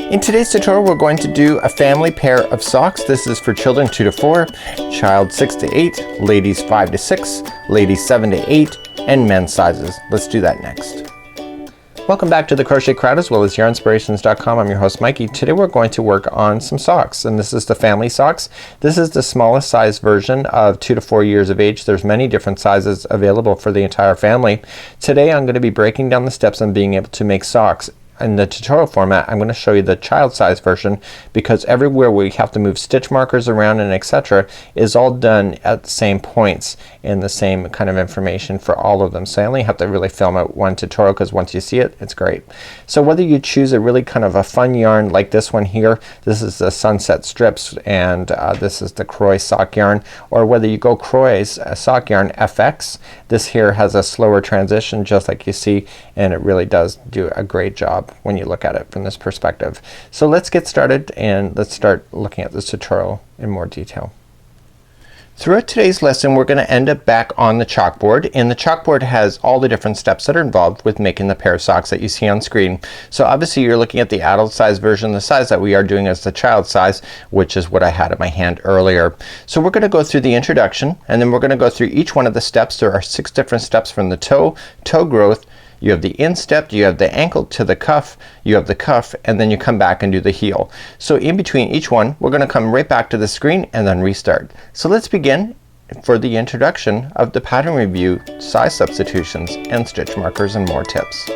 In today's tutorial, we're going to do a family pair of socks. This is for children 2 to 4, child 6 to 8, ladies 5 to 6, ladies 7 to 8, and men's sizes. Let's do that next. Welcome back to the Crochet Crowd as well as yarnspirations.com. I'm your host Mikey. Today we're going to work on some socks, and this is the family socks. This is the smallest size version of 2 to 4 years of age. There's many different sizes available for the entire family. Today I'm going to be breaking down the steps on being able to make socks. In the tutorial format, I'm going to show you the child size version because everywhere we have to move stitch markers around and etc. is all done at the same points in the same kind of information for all of them. So I only have to really film out one tutorial because once you see it, it's great. So whether you choose a really kind of a fun yarn like this one here, this is the Sunset Strips, and this is the Crochet sock yarn, or whether you go Crochet's sock yarn FX, this here has a slower transition just like you see, and it really does do a great job when you look at it from this perspective. So let's get started and let's start looking at this tutorial in more detail. Throughout today's lesson we're going to end up back on the chalkboard, and the chalkboard has all the different steps that are involved with making the pair of socks that you see on screen. So obviously you're looking at the adult size version. The size that we are doing is the child size, which is what I had in my hand earlier. So we're going to go through the introduction, and then we're going to go through each one of the steps. There are 6 different steps from the toe growth. You have the instep, you have the ankle to the cuff, you have the cuff, and then you come back and do the heel. So in between each one we're going to come right back to the screen and then restart. So let's begin for the introduction of the pattern review, size substitutions, and stitch markers, and more tips.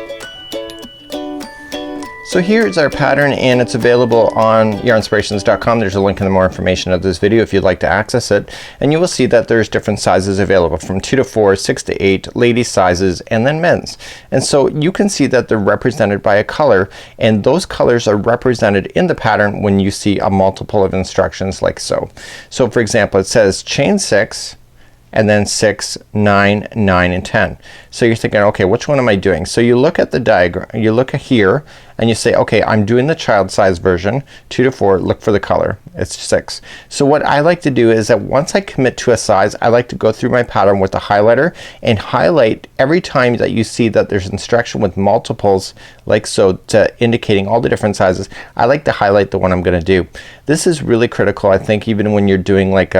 So here's our pattern, and it's available on yarnspirations.com. There's a link in the more information of this video if you'd like to access it, and you will see that there's different sizes available from 2 to 4, 6 to 8, ladies sizes, and then men's. And so you can see that they're represented by a color, and those colors are represented in the pattern when you see a multiple of instructions like so. So for example, it says chain 6 and then 6, 9, 9, and 10. So you're thinking, okay, which one am I doing? So you look at the diagram, you look at here, and you say, okay, I'm doing the child size version, 2 to 4, look for the color, it's 6. So what I like to do is that once I commit to a size, I like to go through my pattern with the highlighter and highlight every time that you see that there's instruction with multiples like so, to indicating all the different sizes. I like to highlight the one I'm gonna do. This is really critical, I think, even when you're doing like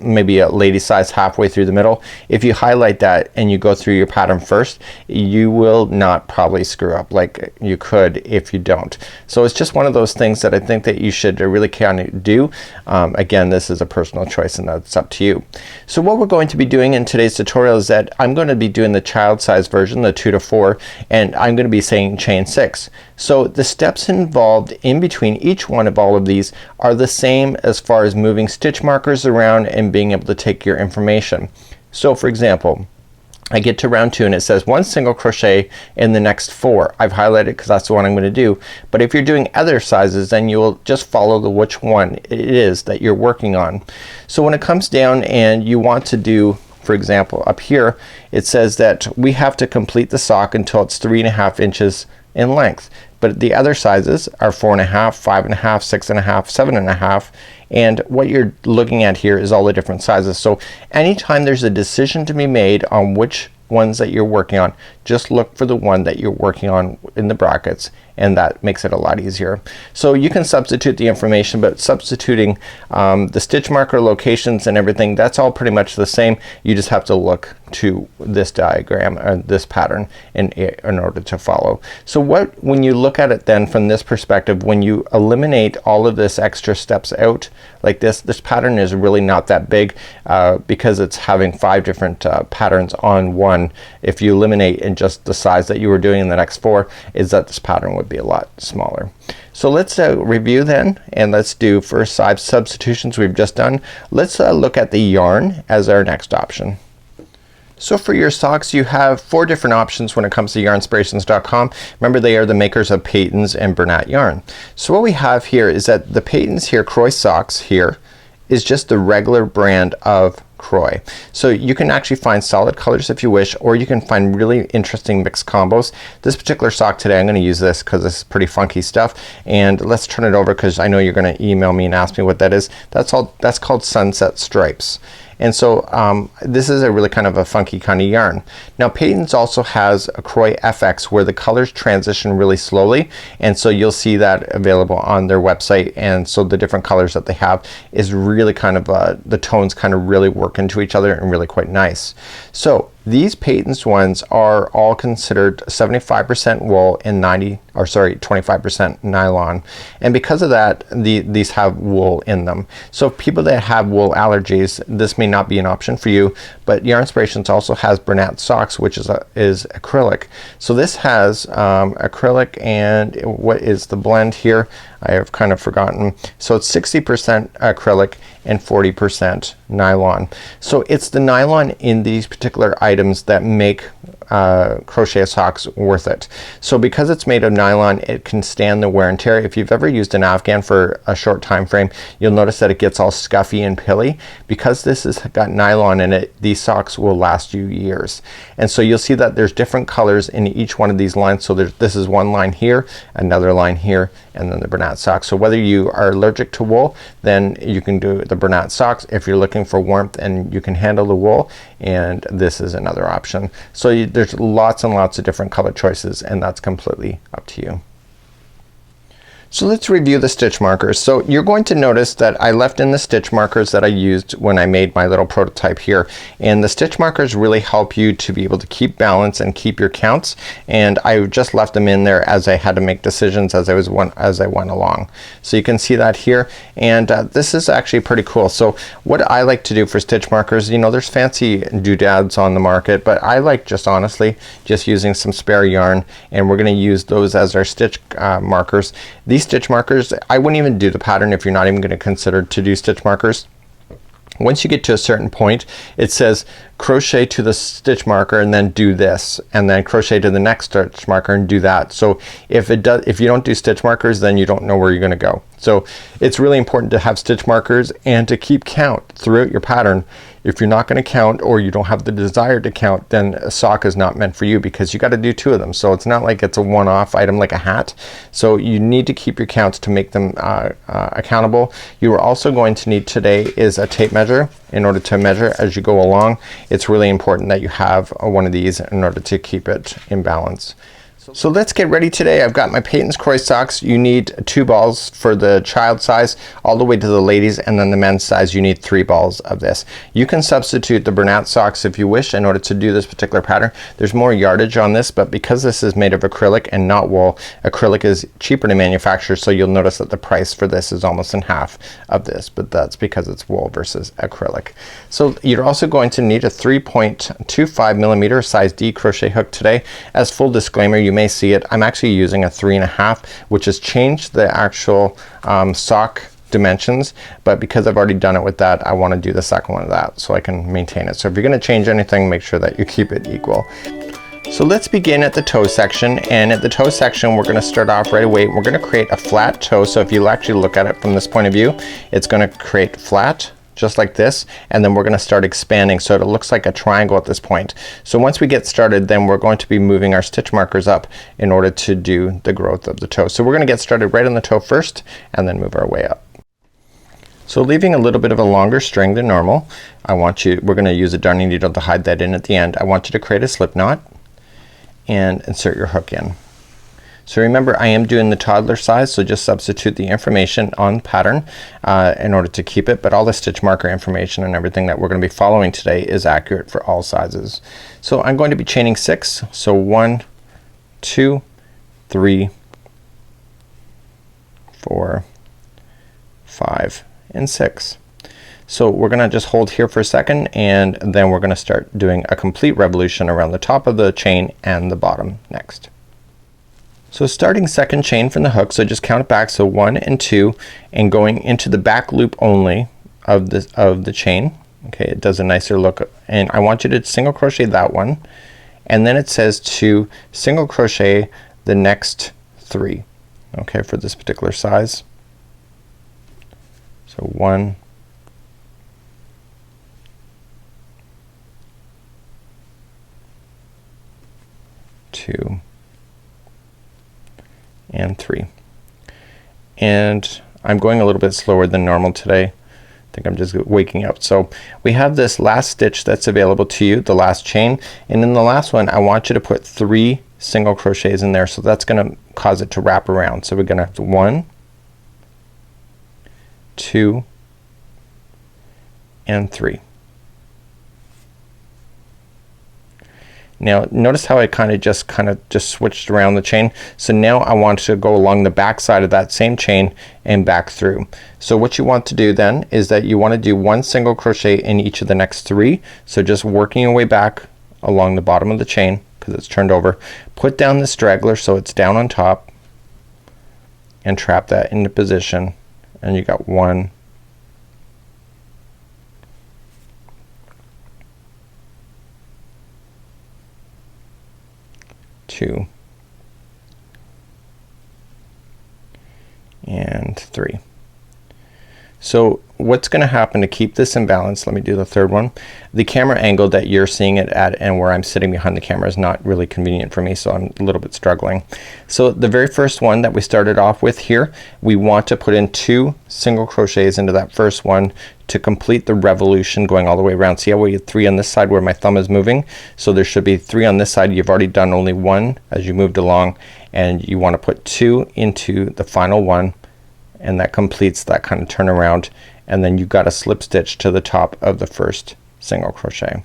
maybe a lady size halfway through the middle. If you highlight that and you go through your pattern first, you will not probably screw up like you could if you don't. So it's just one of those things that I think that you should really kind of do. Again, this is a personal choice and that's up to you. So what we're going to be doing in today's tutorial is that I'm going to be doing the child size version, the 2 to 4, and I'm going to be saying chain 6. So the steps involved in between each one of all of these are the same as far as moving stitch markers around and being able to take your information. So for example, I get to round 2 and it says 1 single crochet in the next 4. I've highlighted because that's the one I'm going to do. But if you're doing other sizes, then you'll just follow the which one it is that you're working on. So when it comes down and you want to do, for example, up here it says that we have to complete the sock until it's 3.5 inches in length. But the other sizes are 4.5, 5.5, 6.5, 7.5, and what you're looking at here is all the different sizes. So anytime there's a decision to be made on which ones that you're working on, just look for the one that you're working on in the brackets, and that makes it a lot easier. So you can substitute the information, but substituting the stitch marker locations and everything, that's all pretty much the same. You just have to look to this diagram or this pattern in order to follow. So when you look at it then from this perspective, when you eliminate all of this extra steps out like this pattern is really not that big because it's having 5 different patterns on one. If you eliminate in just the size that you were doing in the next 4, is that this pattern would be a lot smaller. So let's review then, and let's do first size substitutions we've just done. Let's look at the yarn as our next option. So for your socks you have 4 different options when it comes to yarnspirations.com. Remember, they are the makers of Payton's and Bernat yarn. So what we have here is that the Payton's here, Crochet socks here, is just the regular brand of Crochet. So you can actually find solid colors if you wish, or you can find really interesting mixed combos. This particular sock today, I'm going to use this because this is pretty funky stuff, and let's turn it over because I know you're going to email me and ask me what that is. That's called Sunset Stripes. And so this is a really kind of a funky kind of yarn. Now Peyton's also has a Crochet FX where the colors transition really slowly, and so you'll see that available on their website. And so the different colors that they have is really kind of the tones kind of really work into each other and really quite nice. So these Peyton's ones are all considered 75% wool and 25% nylon, and because of that these have wool in them. So people that have wool allergies, this may not be an option for you, but Yarn Inspirations also has Bernat socks, which is acrylic. So this has acrylic, and what is the blend here? I have kind of forgotten. So it's 60% acrylic and 40% nylon. So it's the nylon in these particular items that make crochet socks worth it. So because it's made of nylon, it can stand the wear and tear. If you've ever used an Afghan for a short time frame, you'll notice that it gets all scuffy and pilly. Because this has got nylon in it, these socks will last you years. And so you'll see that there's different colors in each one of these lines. So this is one line here, another line here, and then the Bernat socks. So whether you are allergic to wool, then you can do the Bernat socks. If you're looking for warmth and you can handle the wool, and this is another option. So there's lots and lots of different color choices, and that's completely up to you. So let's review the stitch markers. So you're going to notice that I left in the stitch markers that I used when I made my little prototype here, and the stitch markers really help you to be able to keep balance and keep your counts, and I just left them in there as I had to make decisions as I went along. So you can see that here, and this is actually pretty cool. So what I like to do for stitch markers, you know, there's fancy doodads on the market, but I like just honestly just using some spare yarn, and we're gonna use those as our stitch markers. These stitch markers, I wouldn't even do the pattern if you're not even going to consider to do stitch markers. Once you get to a certain point, it says crochet to the stitch marker and then do this, and then crochet to the next stitch marker and do that. So if you don't do stitch markers, then you don't know where you're gonna go. So it's really important to have stitch markers and to keep count throughout your pattern. If you're not gonna count, or you don't have the desire to count, then a sock is not meant for you, because you got to do two of them. So it's not like it's a one-off item like a hat. So you need to keep your counts to make them accountable. You are also going to need today is a tape measure in order to measure as you go along. It's really important that you have one of these in order to keep it in balance. So let's get ready today. I've got my Peyton's Crochet socks. You need 2 balls for the child size all the way to the ladies, and then the men's size you need 3 balls of this. You can substitute the Bernat socks if you wish in order to do this particular pattern. There's more yardage on this, but because this is made of acrylic and not wool, acrylic is cheaper to manufacture, so you'll notice that the price for this is almost in half of this, but that's because it's wool versus acrylic. So you're also going to need a 3.25 millimeter size D crochet hook today. As full disclaimer, you may see it, I'm actually using a 3.5, which has changed the actual sock dimensions, but because I've already done it with that, I want to do the second one of that so I can maintain it. So if you're going to change anything, make sure that you keep it equal. So let's begin at the toe section, and at the toe section we're going to start off right away. We're going to create a flat toe. So if you actually look at it from this point of view, it's going to create flat just like this, and then we're going to start expanding so it looks like a triangle at this point. So once we get started, then we're going to be moving our stitch markers up in order to do the growth of the toe. So we're going to get started right on the toe first and then move our way up. So leaving a little bit of a longer string than normal, we're going to use a darning needle to hide that in at the end. I want you to create a slip knot and insert your hook in. So remember, I am doing the toddler size, so just substitute the information on pattern in order to keep it, but all the stitch marker information and everything that we're going to be following today is accurate for all sizes. So I'm going to be chaining 6. So 1, 2, 3, 4, 5, and 6. So we're gonna just hold here for a second, and then we're gonna start doing a complete revolution around the top of the chain and the bottom next. So starting second chain from the hook, so just count it back, so 1 and 2, and going into the back loop only of the chain. Okay, it does a nicer look, and I want you to single crochet that one, and then it says to single crochet the next 3, okay, for this particular size. So 1, 2, and 3. And I'm going a little bit slower than normal today, think I'm just waking up. So we have this last stitch that's available to you, the last chain, and in the last one I want you to put 3 single crochets in there, so that's gonna cause it to wrap around. So we're gonna have 1, 2 and 3. Now notice how I kind of just switched around the chain. So now I want to go along the back side of that same chain and back through. So what you want to do then is that you want to do 1 single crochet in each of the next 3. So just working your way back along the bottom of the chain because it's turned over. Put down the straggler so it's down on top and trap that into position, and you got 1, 2 and 3. So what's gonna happen to keep this in balance, let me do the third one. The camera angle that you're seeing it at and where I'm sitting behind the camera is not really convenient for me, so I'm a little bit struggling. So the very first one that we started off with here, we want to put in 2 single crochets into that first one to complete the revolution going all the way around. See how we had 3 on this side where my thumb is moving? So there should be 3 on this side. You've already done only 1 as you moved along, and you want to put 2 into the final one, and that completes that kind of turnaround, and then you got a slip stitch to the top of the first single crochet.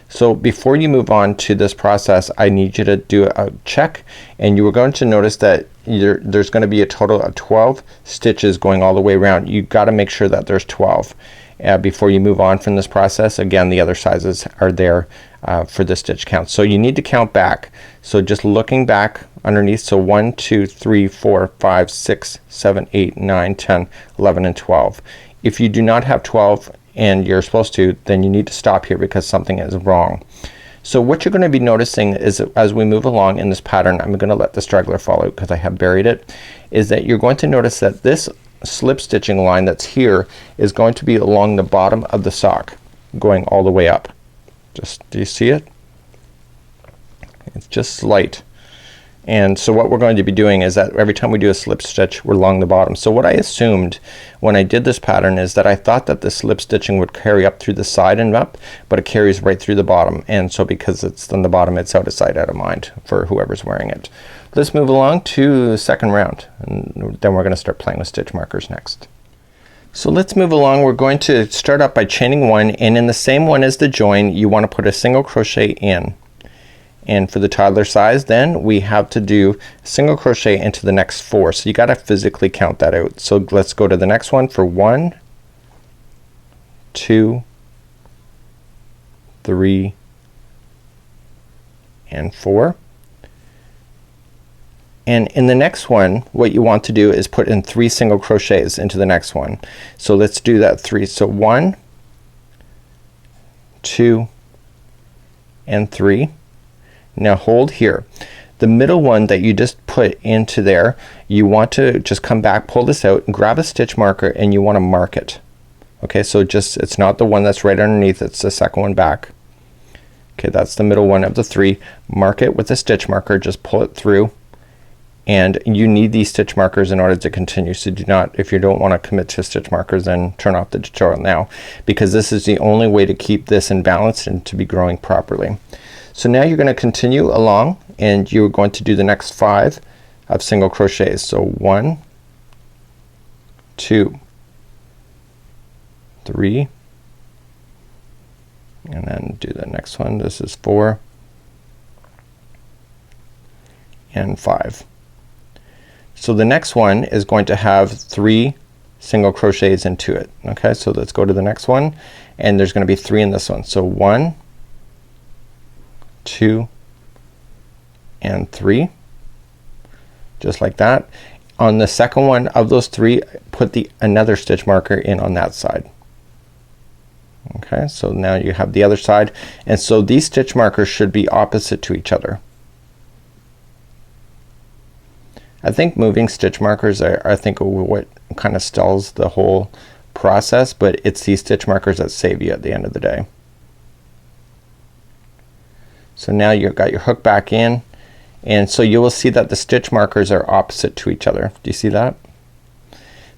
So before you move on to this process, I need you to do a check, and you are going to notice that there's going to be a total of 12 stitches going all the way around. You got to make sure that there's 12 before you move on from this process. Again, the other sizes are there for the stitch count, so you need to count back. So just looking back underneath, so 1 2 3 4 5 6 7 8 9 10 11 and 12. If you do not have 12 and you're supposed to, then you need to stop here because something is wrong. So what you're going to be noticing is as we move along in this pattern, I'm gonna let the straggler fall out because I have buried it, is that you're going to notice that this slip stitching line that's here is going to be along the bottom of the sock going all the way up. Just, do you see it? It's just slight. And so what we're going to be doing is that every time we do a slip stitch, we're along the bottom. So what I assumed when I did this pattern is that I thought that the slip stitching would carry up through the side and up, but it carries right through the bottom, and so because it's on the bottom, it's out of sight, out of mind for whoever's wearing it. Let's move along to the second round, and then we're gonna start playing with stitch markers next. So let's move along. We're going to start up by chaining 1, and in the same one as the join, you want to put a single crochet in. And for the toddler size, then we have to do a single crochet into the next 4. So you gotta physically count that out. So let's go to the next one for 1, 2, 3 and 4. And in the next one, what you want to do is put in 3 single crochets into the next one. So let's do that 3. So 1, 2 and 3. Now hold here. The middle one that you just put into there, you want to just come back, pull this out, and grab a stitch marker, and you want to mark it. Okay, so just, it's not the one that's right underneath, it's the second one back. Okay, that's the middle one of the 3. Mark it with a stitch marker, just pull it through, and you need these stitch markers in order to continue. So do not, if you don't want to commit to stitch markers, then turn off the tutorial now, because this is the only way to keep this in balance and to be growing properly. So now you're gonna continue along, and you're going to do the next 5 of single crochets. So 1, 2, 3, and then do the next one. This is 4 and 5. So the next one is going to have 3 single crochets into it. Okay, so let's go to the next one, and there's gonna be 3 in this one. So 1, 2 and 3, just like that. On the second one of those 3, put another stitch marker in on that side. Okay, so now you have the other side, and so these stitch markers should be opposite to each other. I think moving stitch markers are, I think, what kind of stalls the whole process, but it's these stitch markers that save you at the end of the day. So now you've got your hook back in, and so you will see that the stitch markers are opposite to each other. Do you see that?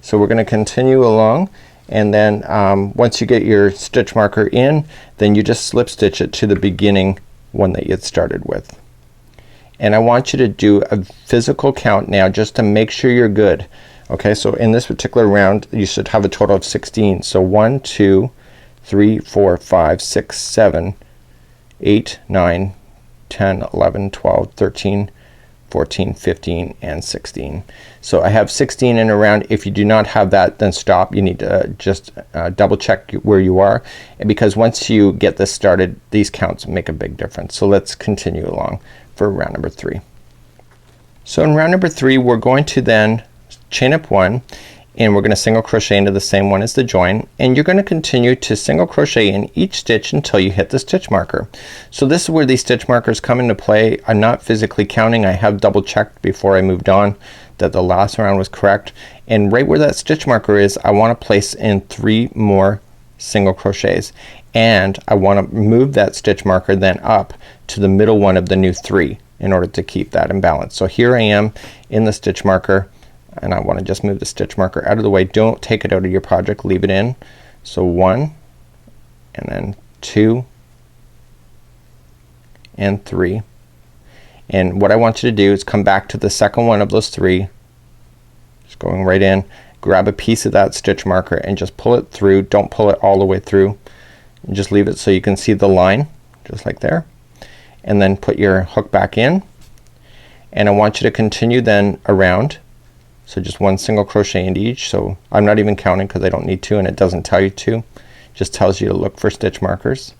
So we're gonna continue along, and then once you get your stitch marker in, then you just slip stitch it to the beginning one that you had started with. And I want you to do a physical count now just to make sure you're good. Okay, so in this particular round you should have a total of 16. So 1, 2, 3, 4, 5, 6, 7, 8, 9, 10, 11, 12, 13, 14, 15, and 16. So I have 16 in a round. If you do not have that, then stop. You need to just double check where you are, because once you get this started, these counts make a big difference. So let's continue along for round number 3. So in round number 3 we're going to then chain up 1, and we're gonna single crochet into the same one as the join, and you're gonna continue to single crochet in each stitch until you hit the stitch marker. So this is where these stitch markers come into play. I'm not physically counting. I have double checked before I moved on that the last round was correct, and right where that stitch marker is, I want to place in 3 more single crochets, and I want to move that stitch marker then up to the middle one of the new 3 in order to keep that in balance. So here I am in the stitch marker, and I want to just move the stitch marker out of the way. Don't take it out of your project, leave it in. So 1, and then 2, and 3. And what I want you to do is come back to the second one of those 3, just going right in, grab a piece of that stitch marker and just pull it through. Don't pull it all the way through, and just leave it so you can see the line, just like there, and then put your hook back in, and I want you to continue then around. So just 1 single crochet into each. So I'm not even counting because I don't need to, and it doesn't tell you to, just tells you to look for stitch markers.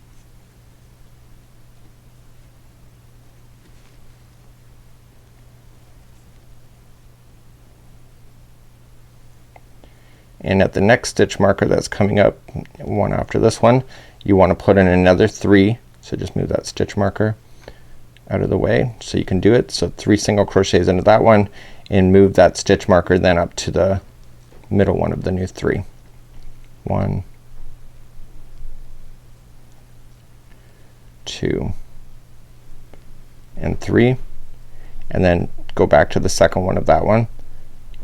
And at the next stitch marker that's coming up, one after this one, you want to put in another 3. So just move that stitch marker out of the way so you can do it. So 3 single crochets into that one, and move that stitch marker then up to the middle one of the new 3. 1, 2, and 3, and then go back to the second one of that one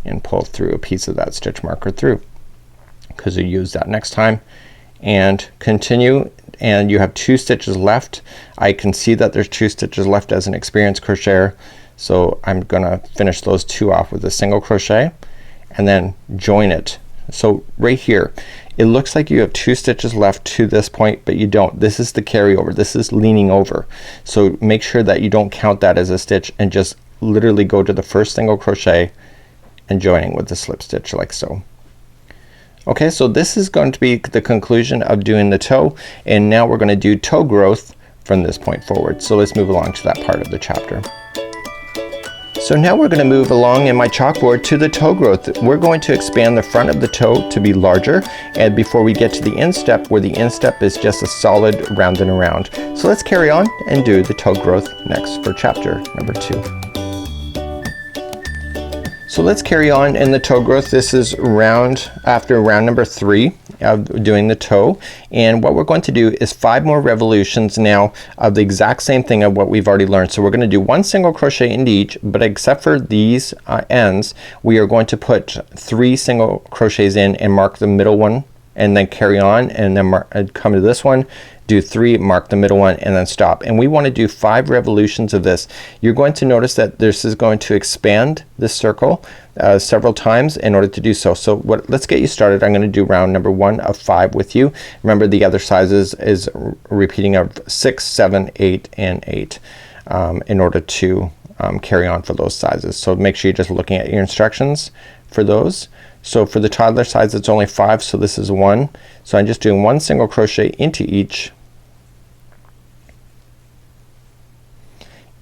and pull through a piece of that stitch marker through, because you use that next time, and continue. And you have 2 stitches left. I can see that there's 2 stitches left as an experienced crocheter, so I'm gonna finish those 2 off with a single crochet and then join it. So right here it looks like you have 2 stitches left to this point, but you don't. This is the carryover. This is leaning over. So make sure that you don't count that as a stitch, and just literally go to the first single crochet and joining with the slip stitch like so. Okay, so this is going to be the conclusion of doing the toe, and now we're going to do toe growth from this point forward. So let's move along to that part of the chapter. So now we're going to move along in my chalkboard to the toe growth. We're going to expand the front of the toe to be larger, and before we get to the instep, where the instep is just a solid round and around. So let's carry on and do the toe growth next for chapter number 2. So let's carry on in the toe growth. This is after round number 3 of doing the toe, and what we're going to do is 5 more revolutions now of the exact same thing of what we've already learned. So we're going to do 1 single crochet into each, but except for these ends, we are going to put 3 single crochets in and mark the middle one, and then carry on, and then come to this one, do 3, mark the middle one, and then stop. And we want to do 5 revolutions of this. You're going to notice that this is going to expand this circle several times in order to do so. So let's get you started. I'm going to do round number 1 of 5 with you. Remember, the other sizes is repeating of 6, 7, 8, and 8 in order to carry on for those sizes. So make sure you're just looking at your instructions for those. So for the toddler size it's only 5, so this is 1. So I'm just doing 1 single crochet into each,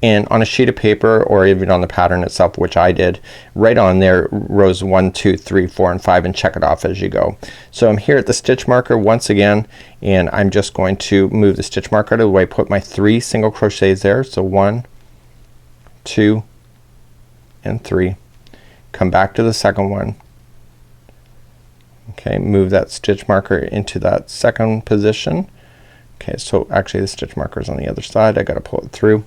and on a sheet of paper or even on the pattern itself, which I did, right on there rows 1, 2, 3, 4, and 5, and check it off as you go. So I'm here at the stitch marker once again, and I'm just going to move the stitch marker out of the way, put my 3 single crochets there. So 1, 2, and 3. Come back to the second one. Okay, move that stitch marker into that second position. Okay, so actually the stitch marker is on the other side. I gotta pull it through.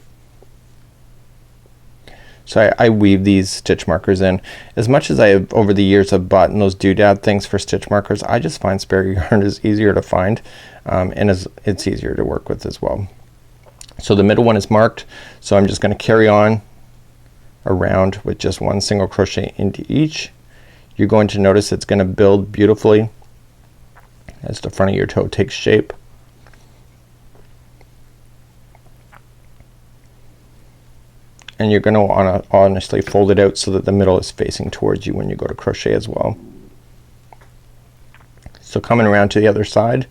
So I weave these stitch markers in. As much as I have over the years have bought those doodad things for stitch markers, I just find spare yarn is easier to find, and it's easier to work with as well. So the middle one is marked, so I'm just gonna carry on around with just one single crochet into each. You're going to notice it's gonna build beautifully as the front of your toe takes shape. And you're gonna wanna honestly fold it out so that the middle is facing towards you when you go to crochet as well. So coming around to the other side,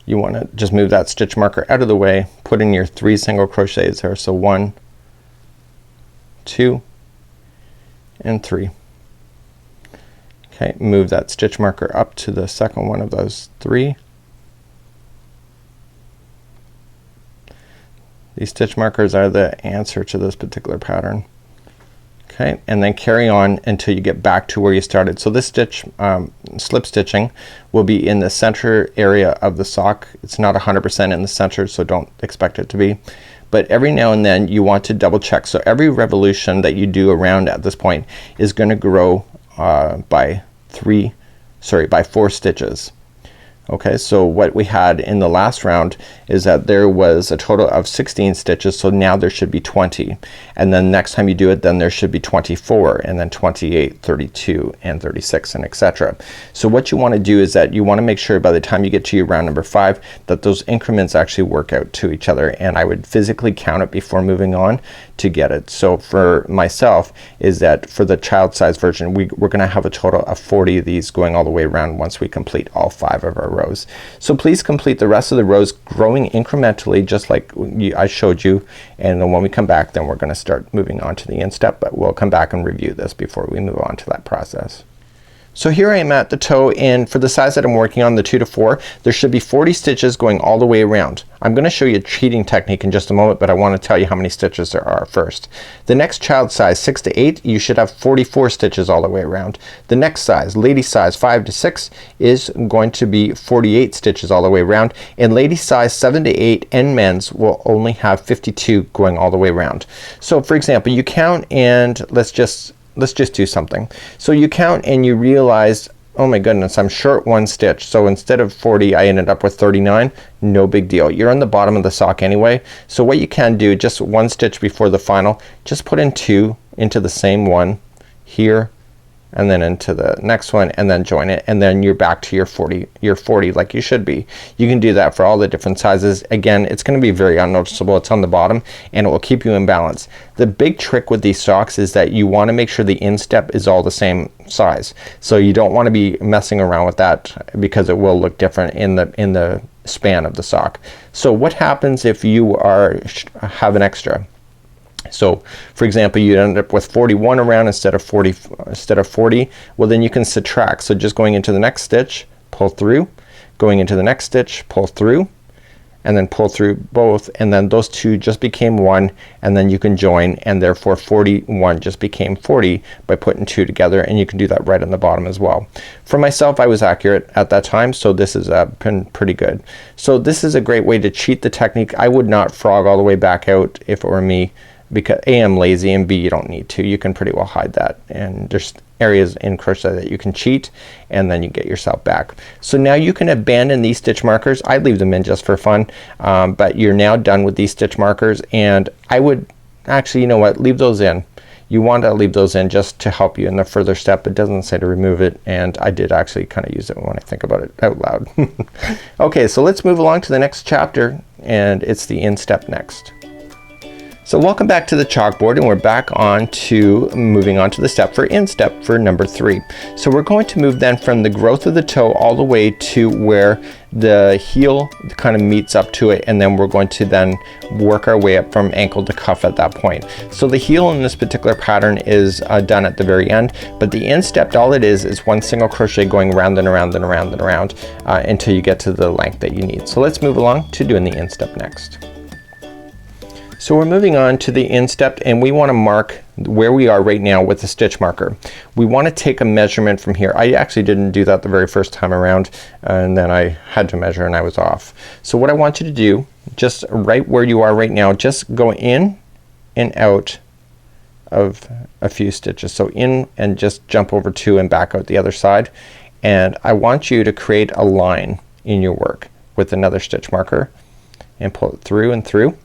you wanna just move that stitch marker out of the way, put in your 3 single crochets there. So 1, 2, and 3. Okay, move that stitch marker up to the second one of those 3. These stitch markers are the answer to this particular pattern. Okay, and then carry on until you get back to where you started. So this stitch, slip stitching, will be in the center area of the sock. It's not 100% in the center, so don't expect it to be. But every now and then you want to double check. So every revolution that you do around at this point is gonna grow by 4 stitches. Okay, so what we had in the last round is that there was a total of 16 stitches, so now there should be 20, and then next time you do it, then there should be 24, and then 28, 32, and 36, and etc. So what you want to do is that you want to make sure by the time you get to your round number 5 that those increments actually work out to each other, and I would physically count it before moving on to get it. So for myself is that for the child size version we're gonna have a total of 40 of these going all the way around once we complete all 5 of our rows. So please complete the rest of the rows growing incrementally just like I showed you, and then when we come back then we're gonna start moving on to the instep, but we'll come back and review this before we move on to that process. So here I am at the toe, and for the size that I'm working on, the 2 to 4, there should be 40 stitches going all the way around. I'm gonna show you a cheating technique in just a moment, but I want to tell you how many stitches there are first. The next child size 6 to 8, you should have 44 stitches all the way around. The next size, lady size 5 to 6, is going to be 48 stitches all the way around, and lady size 7 to 8 and men's will only have 52 going all the way around. So for example, you count, and let's just do something. So you count and you realize, oh my goodness, I'm short 1 stitch. So instead of 40 I ended up with 39. No big deal. You're on the bottom of the sock anyway. So what you can do, just 1 stitch before the final, just put in 2 into the same one here, and then into the next one, and then join it, and then you're back to your 40 like you should be. You can do that for all the different sizes. Again, it's gonna be very unnoticeable. It's on the bottom and it will keep you in balance. The big trick with these socks is that you want to make sure the instep is all the same size. So you don't want to be messing around with that because it will look different in the span of the sock. So what happens if you have an extra? So for example, you end up with 41 around instead of 40. Well, then you can subtract. So just going into the next stitch, pull through, going into the next stitch, pull through, and then pull through both, and then those 2 just became 1, and then you can join, and therefore 41 just became 40 by putting 2 together, and you can do that right on the bottom as well. For myself, I was accurate at that time, so this has been pretty good. So this is a great way to cheat the technique. I would not frog all the way back out if it were me, because A, I'm lazy, and B, you don't need to. You can pretty well hide that, and there's areas in crochet that you can cheat, and then you get yourself back. So now you can abandon these stitch markers. I leave them in just for fun, but you're now done with these stitch markers, and I would actually, you know what, leave those in. You want to leave those in just to help you in the further step. It doesn't say to remove it, and I did actually kind of use it when I think about it out loud. Okay, so let's move along to the next chapter, and it's the instep next. So welcome back to the chalkboard, and we're back on to moving on to the step for instep for number 3. So we're going to move then from the growth of the toe all the way to where the heel kind of meets up to it, and then we're going to then work our way up from ankle to cuff at that point. So the heel in this particular pattern is done at the very end, but the instep, all it is 1 single crochet going round and around and around and around until you get to the length that you need. So let's move along to doing the instep next. So we're moving on to the instep, and we want to mark where we are right now with the stitch marker. We want to take a measurement from here. I actually didn't do that the very first time around, and then I had to measure and I was off. So what I want you to do, just right where you are right now, just go in and out of a few stitches. So in and just jump over 2 and back out the other side, and I want you to create a line in your work with another stitch marker and pull it through and through,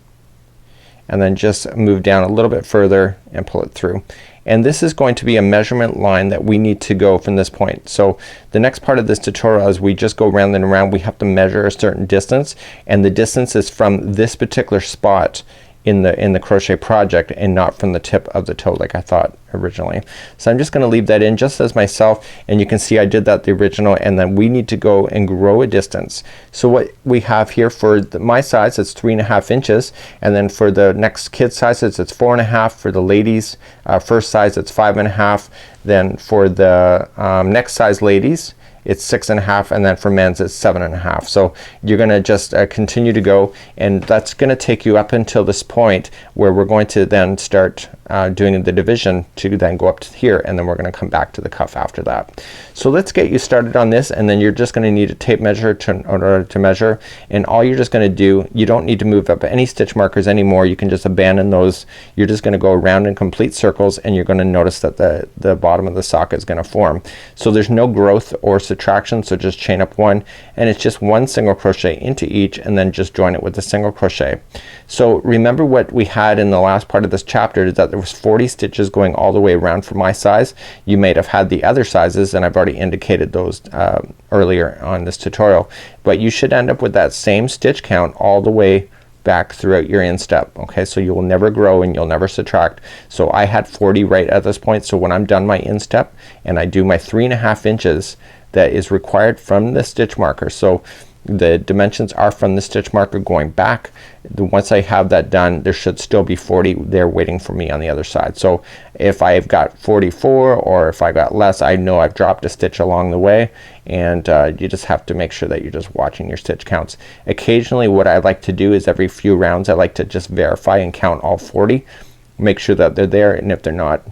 and then just move down a little bit further and pull it through. And this is going to be a measurement line that we need to go from this point. So the next part of this tutorial, as we just go round and around, we have to measure a certain distance, and the distance is from this particular spot in the crochet project and not from the tip of the toe like I thought originally. So I'm just gonna leave that in just as myself, and you can see I did that the original, and then we need to go and grow a distance. So what we have here for my size, it's 3.5 inches, and then for the next kid sizes it's 4.5. For the ladies first size it's 5.5. Then for the next size ladies it's 6.5, and then for men's it's 7.5. So you're gonna just continue to go, and that's gonna take you up until this point where we're going to then start doing the division to then go up to here, and then we're gonna come back to the cuff after that. So let's get you started on this, and then you're just gonna need a tape measure in order to measure, and all you're just gonna do, you don't need to move up any stitch markers anymore. You can just abandon those. You're just gonna go around in complete circles, and you're gonna notice that the bottom of the sock is gonna form. So there's no growth or subtraction, so just chain up 1, and it's just 1 single crochet into each, and then just join it with a single crochet. So remember what we had in the last part of this chapter is that there was 40 stitches going all the way around for my size. You may have had the other sizes, and I've already indicated those earlier on this tutorial, but you should end up with that same stitch count all the way back throughout your instep. Okay, so you will never grow and you'll never subtract. So I had 40 right at this point, so when I'm done my instep and I do my 3.5 inches that is required from the stitch marker, so the dimensions are from the stitch marker going back. Once I have that done, there should still be 40 there waiting for me on the other side. So if I've got 44 or if I got less, I know I've dropped a stitch along the way, and you just have to make sure that you're just watching your stitch counts. Occasionally what I like to do is every few rounds I like to just verify and count all 40, make sure that they're there, and if they're not,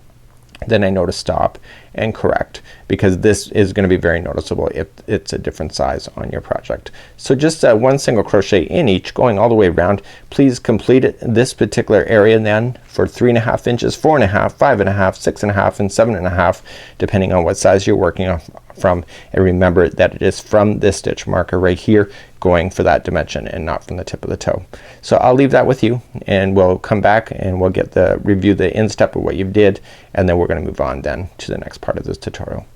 then I know to stop and correct, because this is going to be very noticeable if it's a different size on your project. So just 1 single crochet in each going all the way around. Please complete this particular area then for 3.5 inches, 4.5, 5.5, 6.5, and 7.5 depending on what size you're working on from, and remember that it is from this stitch marker right here going for that dimension and not from the tip of the toe. So I'll leave that with you, and we'll come back and we'll get the review the instep of what you did, and then we're gonna move on then to the next part of this tutorial.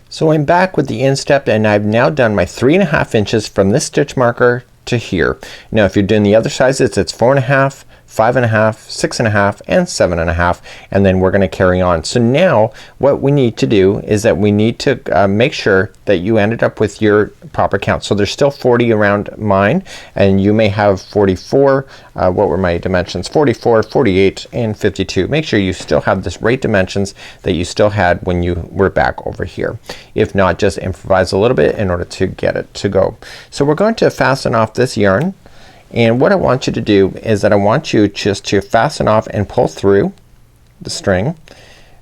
So I'm back with the instep, and I've now done my 3.5 inches from this stitch marker to here. Now if you're doing the other sizes, it's 4.5, 5.5, 6.5, and 7.5, and then we're gonna carry on. So now what we need to do is that we need to make sure that you ended up with your proper count. So there's still 40 around mine, and you may have 44. What were my dimensions? 44, 48, and 52. Make sure you still have this right dimensions that you still had when you were back over here. If not, just improvise a little bit in order to get it to go. So we're going to fasten off this yarn, and what I want you to do is that I want you just to fasten off and pull through the string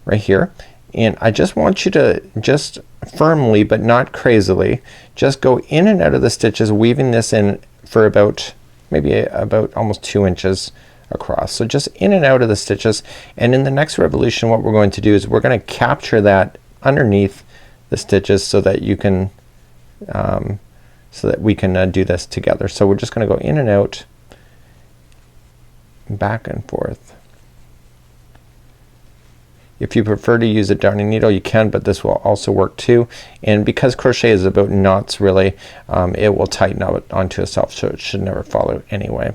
right here, and I just want you to just firmly but not crazily just go in and out of the stitches, weaving this in for about maybe about almost 2 inches across. So just in and out of the stitches, and in the next revolution what we're going to do is we're going to capture that underneath the stitches so that you can so that we can do this together. So we're just gonna go in and out, back and forth. If you prefer to use a darning needle you can, but this will also work too, and because crochet is about knots really, it will tighten out onto itself, so it should never follow anyway.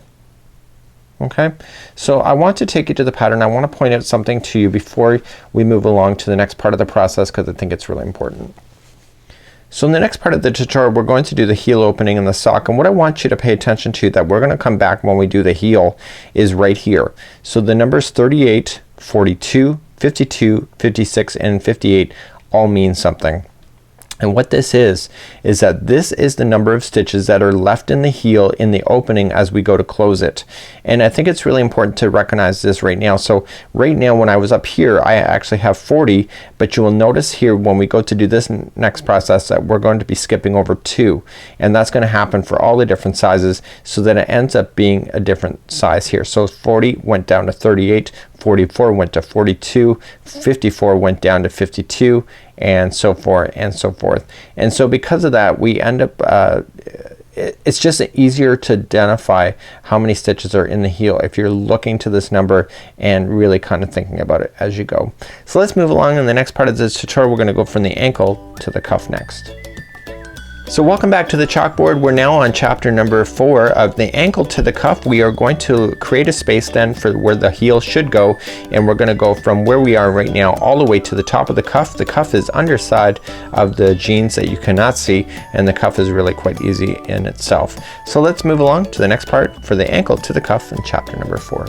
Okay, so I want to take you to the pattern. I want to point out something to you before we move along to the next part of the process, because I think it's really important. So in the next part of the tutorial we're going to do the heel opening in the sock, and what I want you to pay attention to that we're gonna come back when we do the heel is right here. So the numbers 38, 42, 52, 56, and 58 all mean something. And what this is that this is the number of stitches that are left in the heel in the opening as we go to close it. And I think it's really important to recognize this right now. So right now when I was up here I actually have 40, but you will notice here when we go to do this next process that we're going to be skipping over 2, and that's going to happen for all the different sizes so that it ends up being a different size here. So 40 went down to 38, 44 went to 42, 54 went down to 52, and so forth and so forth. And so because of that, we end up it's just easier to identify how many stitches are in the heel if you're looking to this number and really kind of thinking about it as you go. So let's move along. In the next part of this tutorial, we're going to go from the ankle to the cuff next. So welcome back to the chalkboard. We're now on chapter number 4 of the ankle to the cuff. We are going to create a space then for where the heel should go, and we're going to go from where we are right now all the way to the top of the cuff. The cuff is underside of the jeans that you cannot see, and the cuff is really quite easy in itself. So let's move along to the next part for the ankle to the cuff in chapter number 4.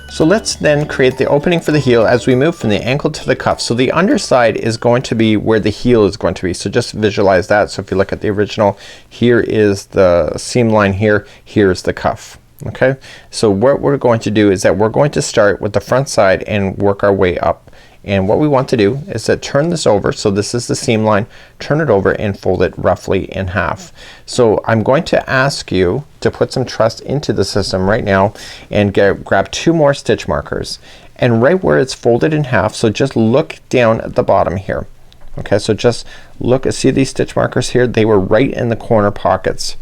So let's then create the opening for the heel as we move from the ankle to the cuff. So the underside is going to be where the heel is going to be. So just visualize that. So if you look at the original, here is the seam line here, here's the cuff. Okay, so what we're going to do is that we're going to start with the front side and work our way up. And what we want to do is to turn this over, so this is the seam line, turn it over and fold it roughly in half. So I'm going to ask you to put some trust into the system right now and grab 2 more stitch markers, and right where it's folded in half, so just look down at the bottom here. Okay, so just look and see these stitch markers here. They were right in the corner pockets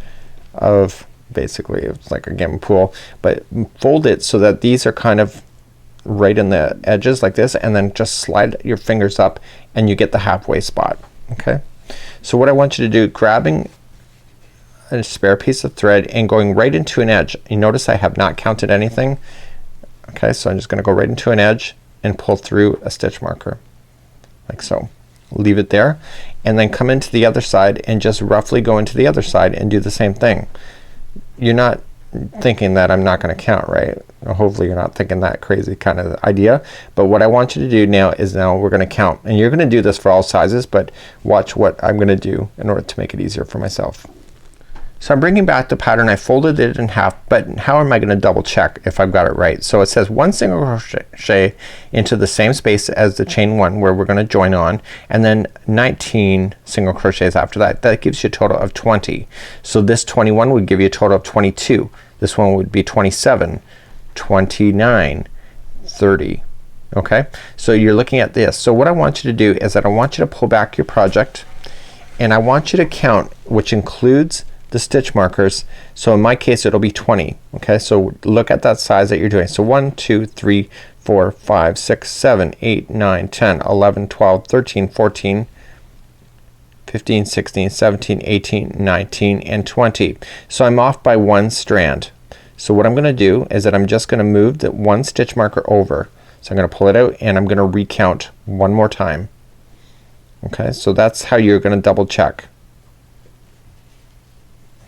of, basically it's like a game pool, but fold it so that these are kind of right in the edges like this, and then just slide your fingers up and you get the halfway spot. Okay, so what I want you to do, grabbing a spare piece of thread and going right into an edge. You notice I have not counted anything. Okay, so I'm just gonna go right into an edge and pull through a stitch marker like so. Leave it there and then come into the other side and just roughly go into the other side and do the same thing. You're not thinking that I'm not gonna count, right? Hopefully you're not thinking that crazy kind of idea, but what I want you to do now is now we're gonna count, and you're gonna do this for all sizes, but watch what I'm gonna do in order to make it easier for myself. So I'm bringing back the pattern. I folded it in half, but how am I gonna double check if I've got it right? So it says 1 single crochet into the same space as the chain 1 where we're gonna join on, and then 19 single crochets after that. That gives you a total of 20. So this 21 would give you a total of 22. This one would be 27, 29, 30. Okay, so you're looking at this. So what I want you to do is that I want you to pull back your project, and I want you to count, which includes the stitch markers. So in my case it'll be 20. Okay, so look at that size that you're doing. So 1, 2, 3, 4, 5, 6, 7, 8, 9, 10, 11, 12, 13, 14, 15, 16, 17, 18, 19, and 20. So I'm off by 1 strand. So what I'm gonna do is that I'm just gonna move the 1 stitch marker over. So I'm gonna pull it out and I'm gonna recount one more time. Okay, so that's how you're gonna double check.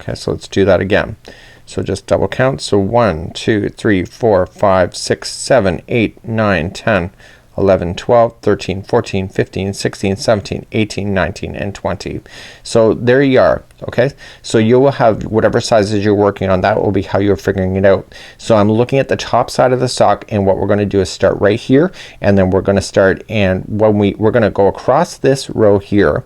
Okay, so let's do that again. So just double count. So 1, 2, 3, 4, 5, 6, 7, 8, 9, 10, 11, 12, 13, 14, 15, 16, 17, 18, 19, and 20. So there you are. Okay, so you will have whatever sizes you're working on, that will be how you're figuring it out. So I'm looking at the top side of the sock, and what we're gonna do is start right here, and then we're gonna start, and when we're gonna go across this row here,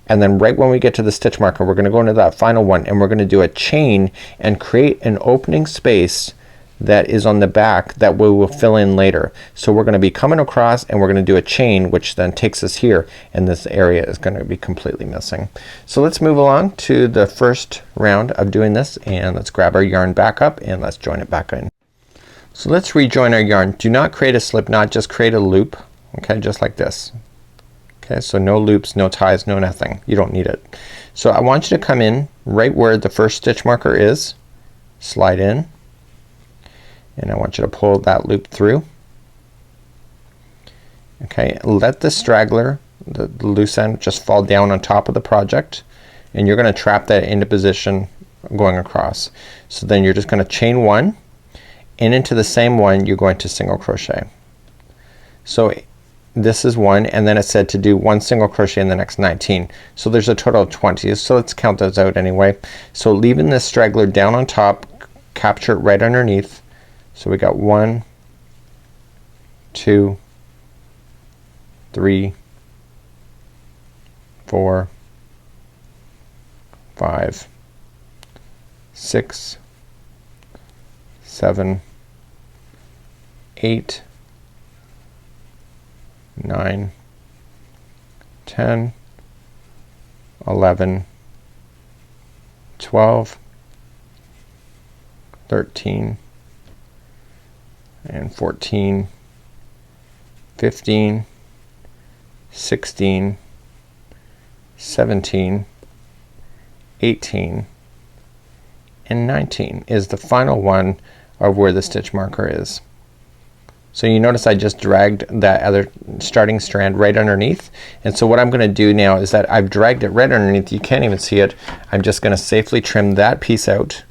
and then right when we get to the stitch marker we're gonna go into that final one, and we're gonna do a chain and create an opening space that is on the back that we will fill in later. So we're gonna be coming across and we're gonna do a chain, which then takes us here, and this area is gonna be completely missing. So let's move along to the first round of doing this, and let's grab our yarn back up and let's join it back in. So let's rejoin our yarn. Do not create a slip knot, just create a loop. Okay, just like this. Okay, so no loops, no ties, no nothing. You don't need it. So I want you to come in right where the first stitch marker is, slide in, and I want you to pull that loop through. Okay, let the straggler, the loose end, just fall down on top of the project, and you're gonna trap that into position going across. So then you're just gonna chain 1, and into the same one you're going to single crochet. So this is 1, and then it said to do 1 single crochet in the next 19. So there's a total of 20. So let's count those out anyway. So leaving this straggler down on top, capture it right underneath. So we got 1, 2, 3, 4, 5, 6, 7, 8, 9, 10, 11, 12, 13, and 14, 15, 16, 17, 18, and 19 is the final one of where the stitch marker is. So you notice I just dragged that other starting strand right underneath, and so what I'm gonna do now is that I've dragged it right underneath. You can't even see it. I'm just gonna safely trim that piece out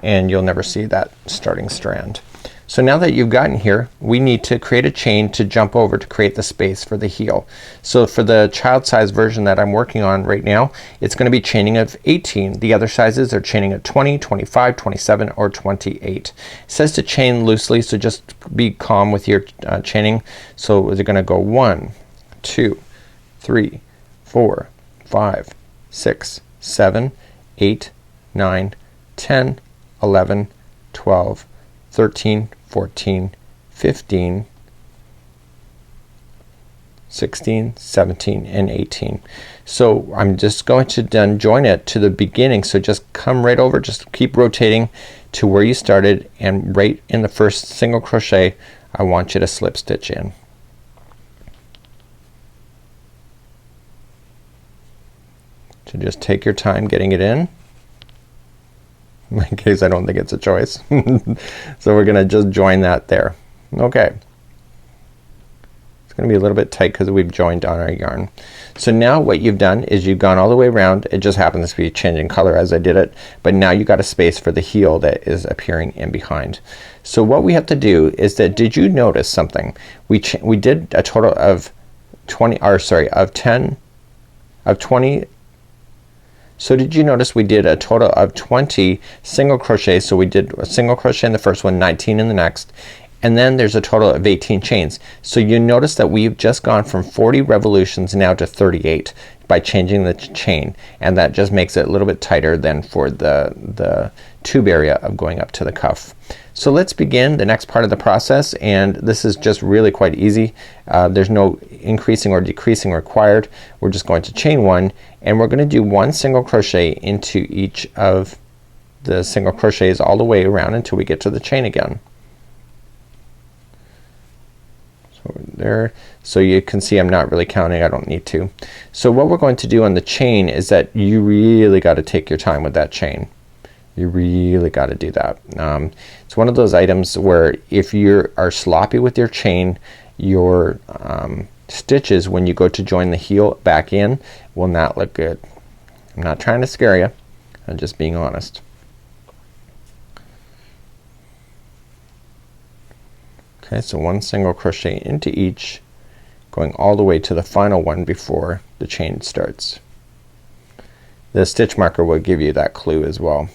and you'll never see that starting strand. So now that you've gotten here, we need to create a chain to jump over to create the space for the heel. So for the child size version that I'm working on right now, it's gonna be chaining of 18. The other sizes are chaining at 20, 25, 27, or 28. It says to chain loosely, so just be calm with your chaining. So they're gonna go 1, 2, 3, 4, 5, 6, 7, 8, 9, 10, 11, 12, 13, 14, 15, 16, 17, and 18. So I'm just going to then join it to the beginning. So just come right over, just keep rotating to where you started, and right in the first single crochet I want you to slip stitch in. So just take your time getting it in. In case I don't think it's a choice. So we're gonna just join that there. Okay. It's gonna be a little bit tight because we've joined on our yarn. So now what you've done is you've gone all the way around. It just happens to be changing color as I did it, but now you got a space for the heel that is appearing in behind. So what we have to do is that, did you notice something? We did a total of 20, or sorry, of 10, of 20. So did you notice we did a total of 20 single crochets? So we did a single crochet in the first one, 19 in the next, and then there's a total of 18 chains. So you notice that we've just gone from 40 revolutions now to 38 by changing the chain, and that just makes it a little bit tighter than for the tube area of going up to the cuff. So let's begin the next part of the process, and this is just really quite easy. There's no increasing or decreasing required. We're just going to chain one, and we're gonna do one single crochet into each of the single crochets all the way around until we get to the chain again. So there, so you can see I'm not really counting. I don't need to. So what we're going to do on the chain is that you really got to take your time with that chain. You really got to do that. It's one of those items where if you are sloppy with your chain, your stitches when you go to join the heel back in will not look good. I'm not trying to scare you. I'm just being honest. Okay, so one single crochet into each, going all the way to the final one before the chain starts. The stitch marker will give you that clue as well.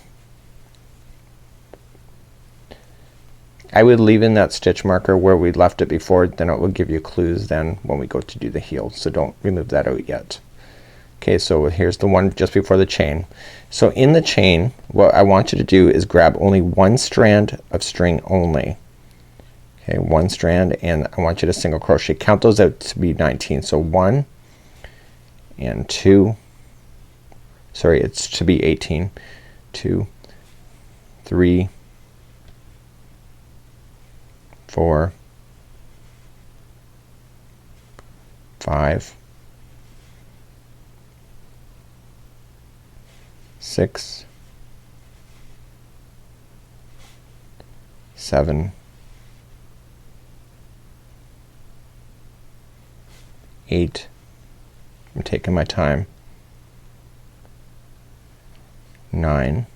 I would leave in that stitch marker where we left it before, then it will give you clues then when we go to do the heel. So don't remove that out yet. Okay, so here's the one just before the chain. So in the chain, what I want you to do is grab only one strand of string only. Okay, one strand, and I want you to single crochet. Count those out to be 19. So 1 and 2, sorry, it's to be 18. 2, 3, 4, 5, 6, 7, 8. I'm taking my time. 9,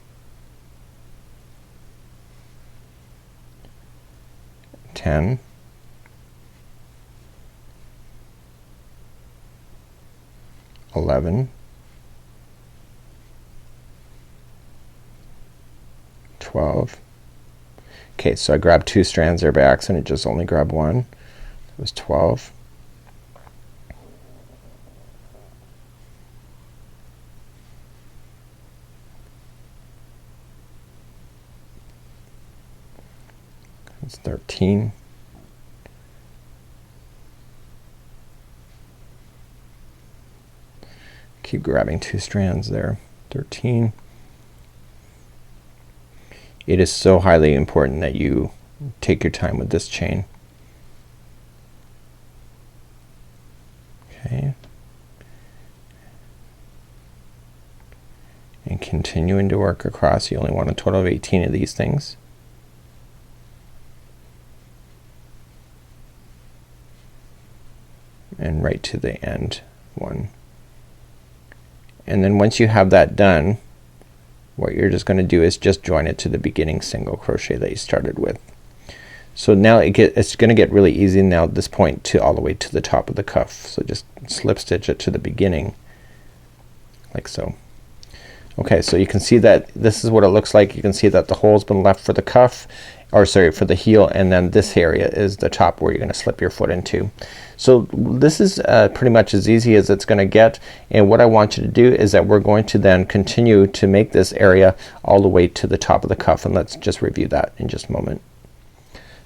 10, 11, 12. Okay, so I grabbed 2 strands there by accident. Just only grab one. It was 12. It's 13. Keep grabbing 2 strands there. 13. It is so highly important that you take your time with this chain. Okay. And continuing to work across. You only want a total of 18 of these things. And right to the end one. And then once you have that done, what you're just going to do is just join it to the beginning single crochet that you started with. So now it's going to get really easy now at this point to all the way to the top of the cuff. So just slip stitch it to the beginning like so. Okay, so you can see that this is what it looks like. You can see that the hole's been left for the cuff, or sorry, for the heel, and then this area is the top where you're gonna slip your foot into. So this is pretty much as easy as it's gonna get, and what I want you to do is that we're going to then continue to make this area all the way to the top of the cuff, and let's just review that in just a moment.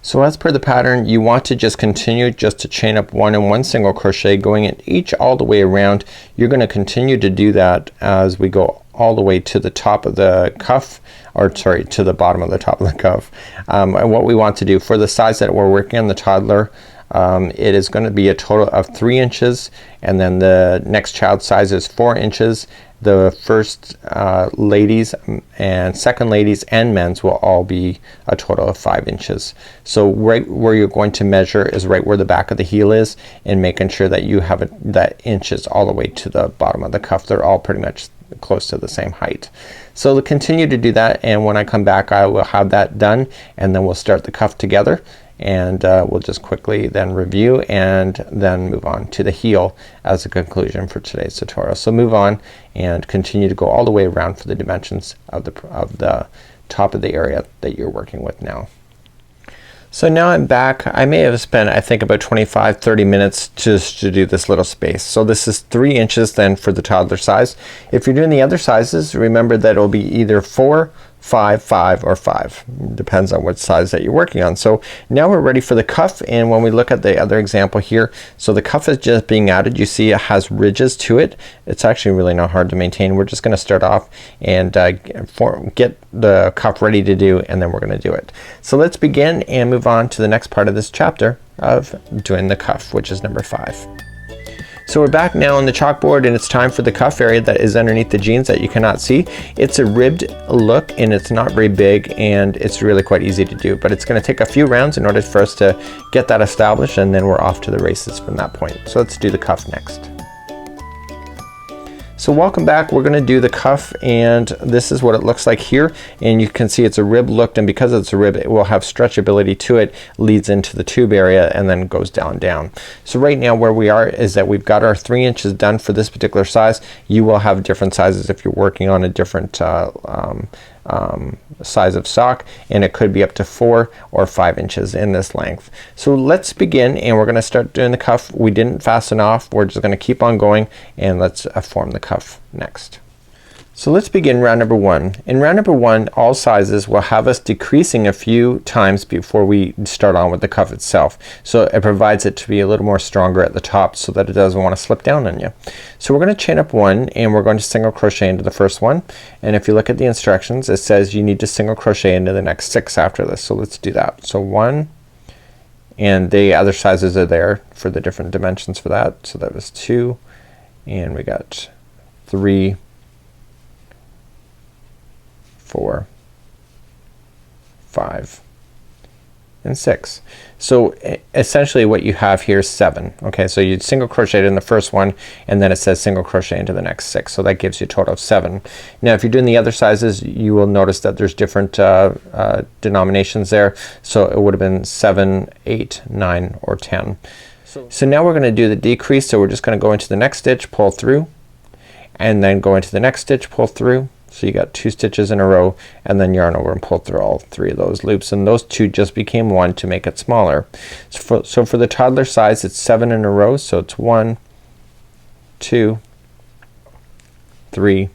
So as per the pattern, you want to just continue just to chain up 1 and 1 single crochet going in each all the way around. You're gonna continue to do that as we go all the way to the top of the cuff, or sorry, to the bottom of the top of the cuff. And what we want to do for the size that we're working on, the toddler, it is going to be a total of 3 inches, and then the next child size is 4 inches. The first ladies and second ladies and men's will all be a total of 5 inches. So right where you're going to measure is right where the back of the heel is, and making sure that you have that inches all the way to the bottom of the cuff. They're all pretty much close to the same height. So continue to do that, and when I come back I will have that done, and then we'll start the cuff together, and we'll just quickly then review and then move on to the heel as a conclusion for today's tutorial. So move on and continue to go all the way around for the dimensions of the top of the area that you're working with now. So now I'm back. I may have spent, I think, about 25-30 minutes just to do this little space. So this is 3 inches then for the toddler size. If you're doing the other sizes, remember that it'll be either 4, 5, 5, or 5. Depends on what size that you're working on. So now we're ready for the cuff, and when we look at the other example here, so the cuff is just being added. You see it has ridges to it. It's actually really not hard to maintain. We're just gonna start off and get the cuff ready to do, and then we're gonna do it. So let's begin and move on to the next part of this chapter of doing the cuff, which is number 5. So we're back now on the chalkboard, and it's time for the cuff area that is underneath the jeans that you cannot see. It's a ribbed look, and it's not very big, and it's really quite easy to do, but it's gonna take a few rounds in order for us to get that established, and then we're off to the races from that point. So let's do the cuff next. So welcome back. We're gonna do the cuff, and this is what it looks like here, and you can see it's a rib look, and because it's a rib it will have stretchability to it, leads into the tube area, and then goes down. So right now where we are is that we've got our 3 inches done for this particular size. You will have different sizes if you're working on a different size of sock, and it could be up to 4 or 5 inches in this length. So let's begin, and we're gonna start doing the cuff. We didn't fasten off. We're just gonna keep on going, and let's form the cuff next. So let's begin round number 1. In round number 1, all sizes will have us decreasing a few times before we start on with the cuff itself. So it provides it to be a little more stronger at the top so that it doesn't want to slip down on you. So we're going to chain up 1, and we're going to single crochet into the first one. And if you look at the instructions, it says you need to single crochet into the next 6 after this. So let's do that. So 1, and the other sizes are there for the different dimensions for that. So that was 2, and we got 3, 4, 5, and 6. So essentially what you have here is 7. Okay, so you'd single crochet in the first one, and then it says single crochet into the next 6. So that gives you a total of 7. Now if you're doing the other sizes, you will notice that there's different denominations there. So it would have been 7, 8, 9, or 10. So now we're going to do the decrease. So we're just going to go into the next stitch, pull through, and then go into the next stitch, pull through. So you got 2 stitches in a row, and then yarn over and pull through all 3 of those loops, and those 2 just became 1 to make it smaller. So for the toddler size, it's 7 in a row. So it's 1, 2, 3,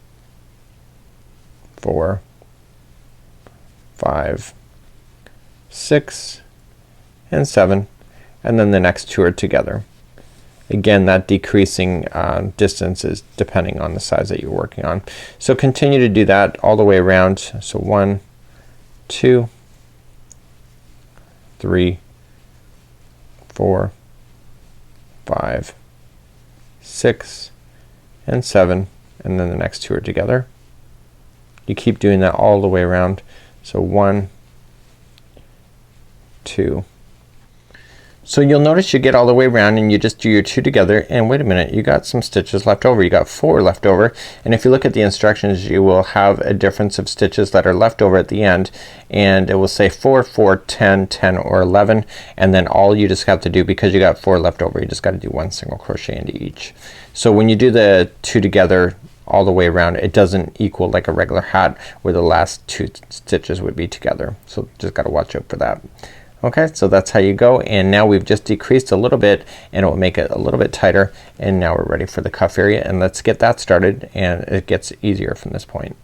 4, 5, 6, and 7, and then the next 2 are together. Again, that decreasing distance is depending on the size that you're working on. So continue to do that all the way around. So 1, 2, 3, 4, 5, 6, and 7, and then the next 2 are together. You keep doing that all the way around. So 1, 2. So you'll notice you get all the way around and you just do your 2 together, and wait a minute, you got some stitches left over. You got 4 left over, and if you look at the instructions you will have a difference of stitches that are left over at the end, and it will say 4, 4, 10, 10, or 11, and then all you just have to do, because you got 4 left over, you just got to do 1 single crochet into each. So when you do the 2 together all the way around, it doesn't equal like a regular hat where the last 2 stitches would be together. So just got to watch out for that. Okay, so that's how you go, and now we've just decreased a little bit and it will make it a little bit tighter, and now we're ready for the cuff area, and let's get that started, and it gets easier from this point.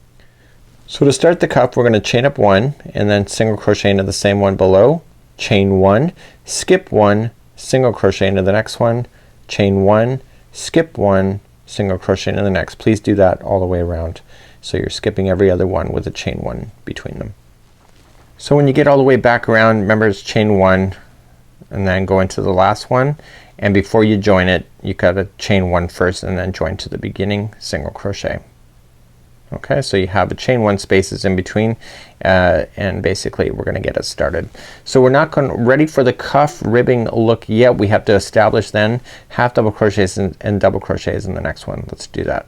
So to start the cuff, we're going to chain up 1 and then single crochet into the same one below, chain 1, skip 1, single crochet into the next one, chain 1, skip 1, single crochet into the next. Please do that all the way around, so you're skipping every other one with a chain 1 between them. So when you get all the way back around, remember it's chain 1 and then go into the last one, and before you join it you gotta chain 1 first and then join to the beginning single crochet. Okay, so you have a chain 1 spaces in between, and basically we're gonna get it started. So we're not ready for the cuff ribbing look yet. We have to establish then half double crochets and double crochets in the next one. Let's do that.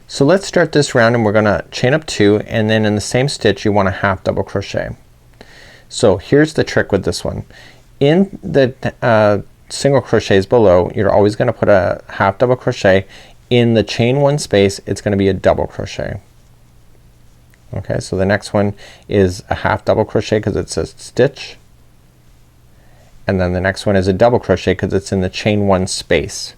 So let's start this round, and we're gonna chain up 2, and then in the same stitch you want a half double crochet. So here's the trick with this one. In the single crochets below, you're always gonna put a half double crochet. In the chain 1 space it's gonna be a double crochet. Okay, so the next one is a half double crochet because it's a stitch, and then the next one is a double crochet because it's in the chain 1 space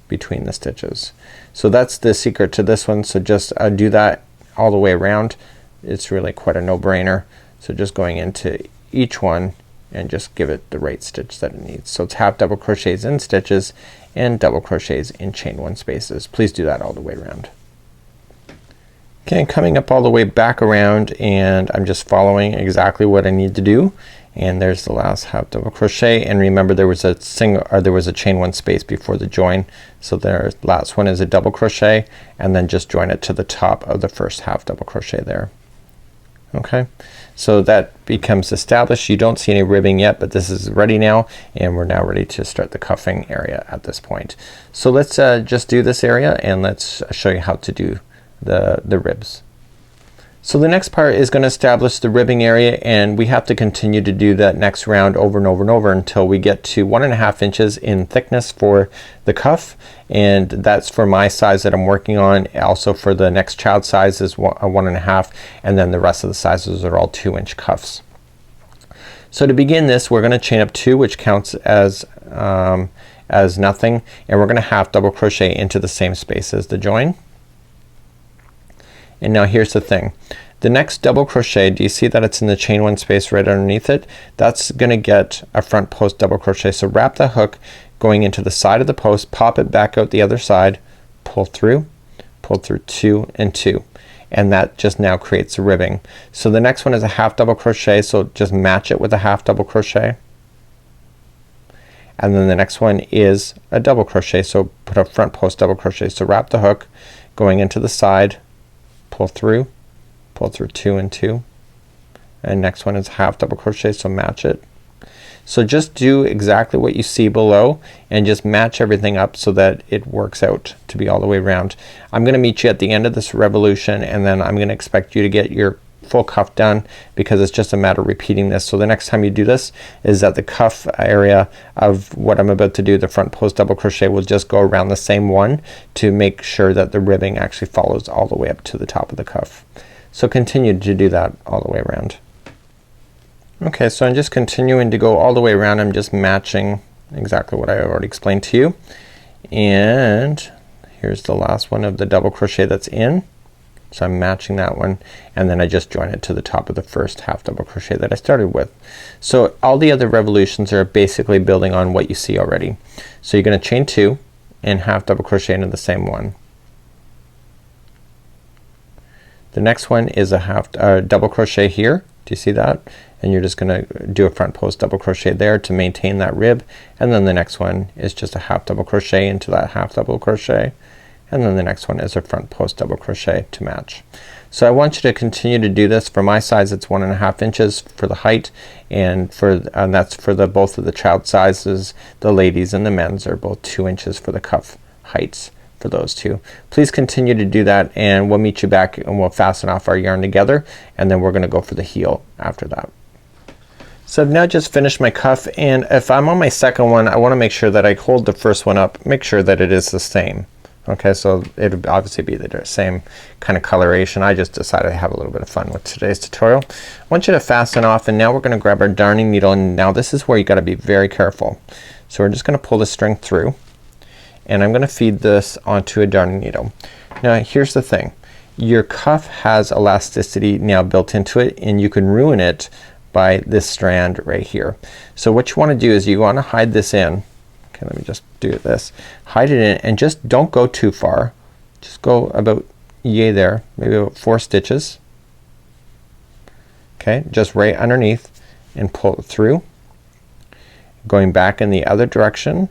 between the stitches. So that's the secret to this one. So just do that all the way around. It's really quite a no-brainer. So just going into each one and just give it the right stitch that it needs. So it's half double crochets in stitches and double crochets in chain 1 spaces. Please do that all the way around. Okay, coming up all the way back around, and I'm just following exactly what I need to do, and there's the last half double crochet, and remember there was a chain 1 space before the join, so the last one is a double crochet, and then just join it to the top of the first half double crochet there. Okay, so that becomes established. You don't see any ribbing yet, but this is ready now, and we're now ready to start the cuffing area at this point. So let's just do this area, and let's show you how to do the ribs. So the next part is gonna establish the ribbing area, and we have to continue to do that next round over and over and over until we get to 1.5 inches in thickness for the cuff, and that's for my size that I'm working on. Also for the next child size is 1.5, and then the rest of the sizes are all 2-inch cuffs. So to begin this we're gonna chain up 2, which counts as nothing, and we're gonna half double crochet into the same space as the join. And now here's the thing. The next double crochet, do you see that it's in the chain 1 space right underneath it? That's gonna get a front post double crochet. So wrap the hook going into the side of the post, pop it back out the other side, pull through 2 and 2, and that just now creates a ribbing. So the next one is a half double crochet, so just match it with a half double crochet, and then the next one is a double crochet, so put a front post double crochet. So wrap the hook going into the side, pull through 2 and 2, and next one is half double crochet, so match it. So just do exactly what you see below and just match everything up so that it works out to be all the way around. I'm gonna meet you at the end of this revolution, and then I'm gonna expect you to get your full cuff done, because it's just a matter of repeating this. So the next time you do this is that the cuff area of what I'm about to do, the front post double crochet, will just go around the same one to make sure that the ribbing actually follows all the way up to the top of the cuff. So continue to do that all the way around. Okay, so I'm just continuing to go all the way around. I'm just matching exactly what I already explained to you, and here's the last one of the double crochet that's in. So I'm matching that one, and then I just join it to the top of the first half double crochet that I started with. So all the other revolutions are basically building on what you see already. So you're gonna chain 2 and half double crochet into the same one. The next one is a half double crochet here. Do you see that? And you're just gonna do a front post double crochet there to maintain that rib, and then the next one is just a half double crochet into that half double crochet, and then the next one is a front post double crochet to match. So I want you to continue to do this. For my size it's 1.5 inches for the height, and that's for the both of the child sizes. The ladies and the men's are both 2 inches for the cuff heights for those two. Please continue to do that, and we'll meet you back and we'll fasten off our yarn together, and then we're gonna go for the heel after that. So I've now just finished my cuff, and if I'm on my second one I wanna make sure that I hold the first one up, make sure that it is the same. Okay, so it would obviously be the same kind of coloration. I just decided to have a little bit of fun with today's tutorial. I want you to fasten off, and now we're gonna grab our darning needle, and now this is where you gotta be very careful. So we're just gonna pull the string through, and I'm gonna feed this onto a darning needle. Now here's the thing, your cuff has elasticity now built into it, and you can ruin it by this strand right here. So what you wanna do is you wanna hide this in. Okay, let me just do this. Hide it in, and just don't go too far. Just go about yay there, maybe about 4 stitches. Okay, just right underneath, and pull it through. Going back in the other direction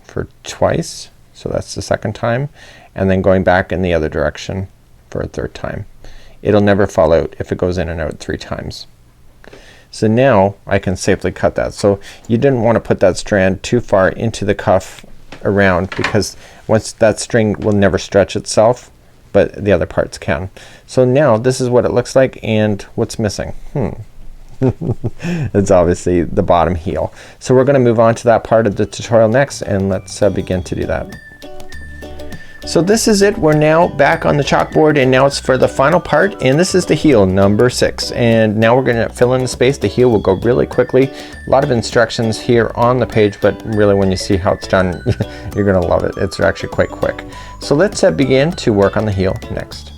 for twice, so that's the second time, and then going back in the other direction for a third time. It'll never fall out if it goes in and out 3 times. So now I can safely cut that. So you didn't want to put that strand too far into the cuff around, because once that string will never stretch itself, but the other parts can. So now this is what it looks like, and what's missing? It's obviously the bottom heel. So we're gonna move on to that part of the tutorial next, and let's begin to do that. So this is it. We're now back on the chalkboard, and now it's for the final part, and this is the heel number 6, and now we're gonna fill in the space. The heel will go really quickly. A lot of instructions here on the page, but really when you see how it's done you're gonna love it. It's actually quite quick. So let's begin to work on the heel next.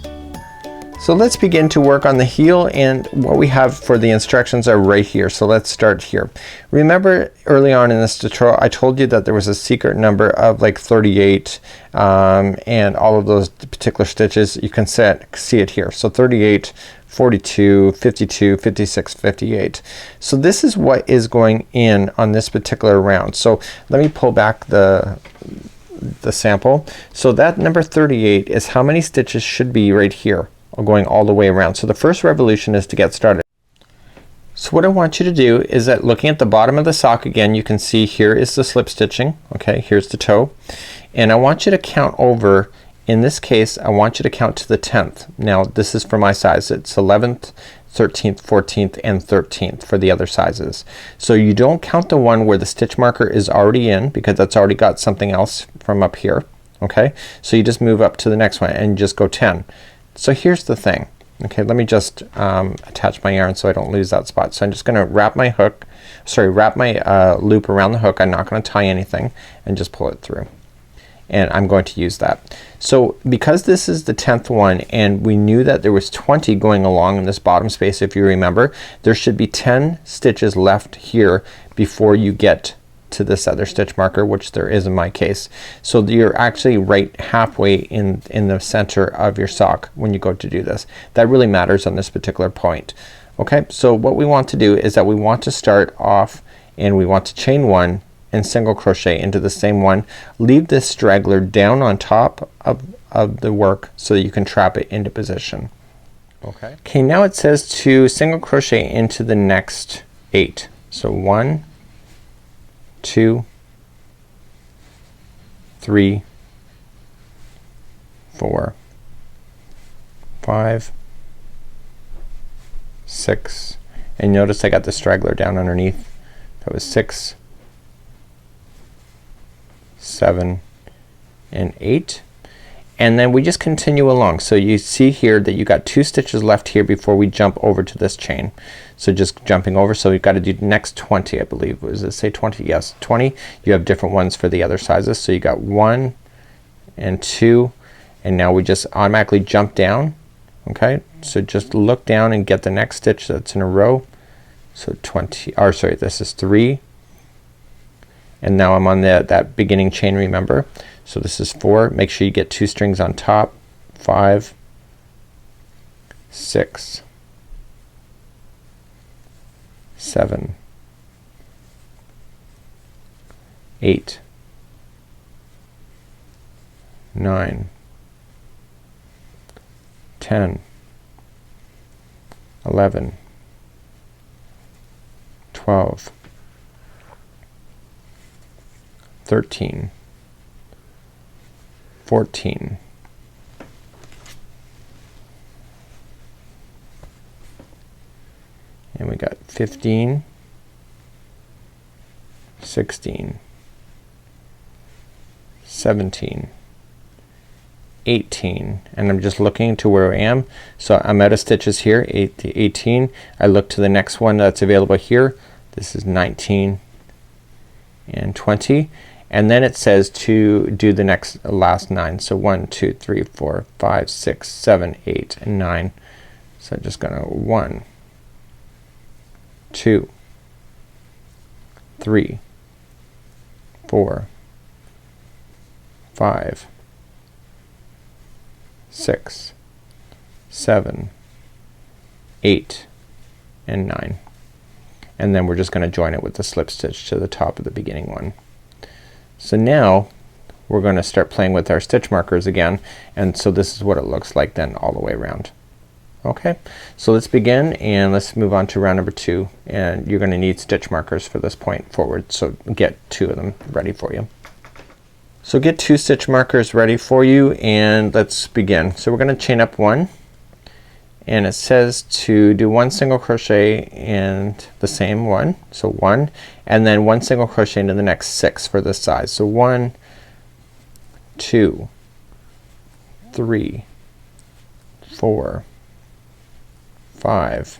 So let's begin to work on the heel, and what we have for the instructions are right here. So let's start here. Remember early on in this tutorial I told you that there was a secret number of like 38 and all of those particular stitches. You can see it here. So 38, 42, 52, 56, 58. So this is what is going in on this particular round. So let me pull back the sample. So that number 38 is how many stitches should be right here, going all the way around. So the first revolution is to get started. So what I want you to do is that looking at the bottom of the sock again, you can see here is the slip stitching. Okay, here's the toe, and I want you to count over. In this case I want you to count to the 10th. Now this is for my size. It's 11th, 13th, 14th, and 13th for the other sizes. So you don't count the one where the stitch marker is already in, because that's already got something else from up here. Okay, so you just move up to the next one and just go 10. So here's the thing. Okay, let me just attach my yarn so I don't lose that spot. So I'm just gonna wrap my hook, wrap my loop around the hook. I'm not gonna tie anything, and just pull it through. And I'm going to use that. So because this is the 10th one, and we knew that there was 20 going along in this bottom space, if you remember, there should be 10 stitches left here before you get to this other stitch marker, which there is in my case. So you're actually right halfway in the center of your sock when you go to do this. That really matters on this particular point. Okay, so what we want to do is that we want to start off, and we want to chain 1 and single crochet into the same one. Leave this straggler down on top of the work so that you can trap it into position. Okay. Okay, now it says to single crochet into the next 8. So 1, 2, 3, 4, 5, 6, and notice I got the straggler down underneath. That was 6, 7, and 8, and then we just continue along. So you see here that you got 2 stitches left here before we jump over to this chain. So just jumping over, so we've got to do the next 20, I believe. Does it say 20? Yes, 20. You have different ones for the other sizes. So you got 1 and 2, and now we just automatically jump down. Okay, so just look down and get the next stitch that's in a row. So 20, or sorry, this is 3, and now I'm on that beginning chain, remember. So this is 4. Make sure you get 2 strings on top. 5, 6, 7, 8, 9, 10, 11, 12, 13, 14, 15, 16, 17, 18, and I'm just looking to where I am. So I'm out of stitches here, 18. I look to the next one that's available here. This is 19 and 20, and then it says to do the next last 9. So 1, 2, 3, 4, 5, 6, 7, 8, and 9. So I'm just gonna 1, 2, 3, 4, 5, 6, 7, 8, and 9. And then we're just gonna join it with the slip stitch to the top of the beginning one. So now we're gonna start playing with our stitch markers again, and so this is what it looks like then all the way around. Okay, so let's begin and let's move on to round number 2, and you're gonna need stitch markers for this point forward, so get 2 of them ready for you. So get 2 stitch markers ready for you, and let's begin. So we're gonna chain up 1, and it says to do 1 single crochet in the same one, so 1, and then 1 single crochet into the next 6 for this size. So 1, 2, 3, 4, 5,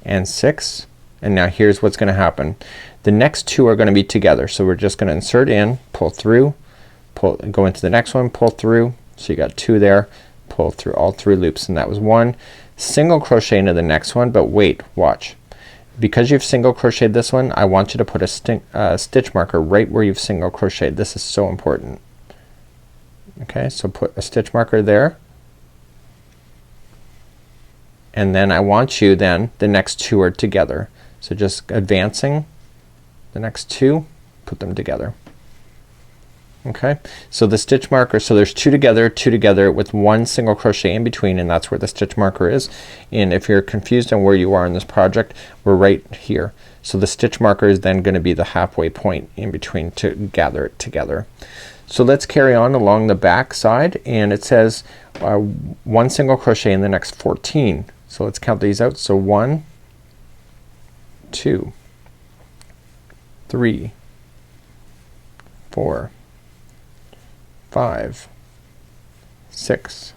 and 6. And now here's what's gonna happen. The next 2 are gonna be together, so we're just gonna insert in, pull through, pull, go into the next one, pull through, so you got 2 there, pull through all 3 loops, and that was 1 single crochet into the next one. But wait, watch, because you've single crocheted this one, I want you to put a stitch marker right where you've single crocheted. This is so important. Okay, so put a stitch marker there, and then I want you then the next 2 are together, so just advancing the next 2, put them together. Okay, so the stitch marker, so there's 2 together with 1 single crochet in between, and that's where the stitch marker is. And if you're confused on where you are in this project, we're right here. So the stitch marker is then gonna be the halfway point in between to gather it together. So let's carry on along the back side, and it says 1 single crochet in the next 14. So let's count these out. So 1, 2, 3, 4, 5, 6,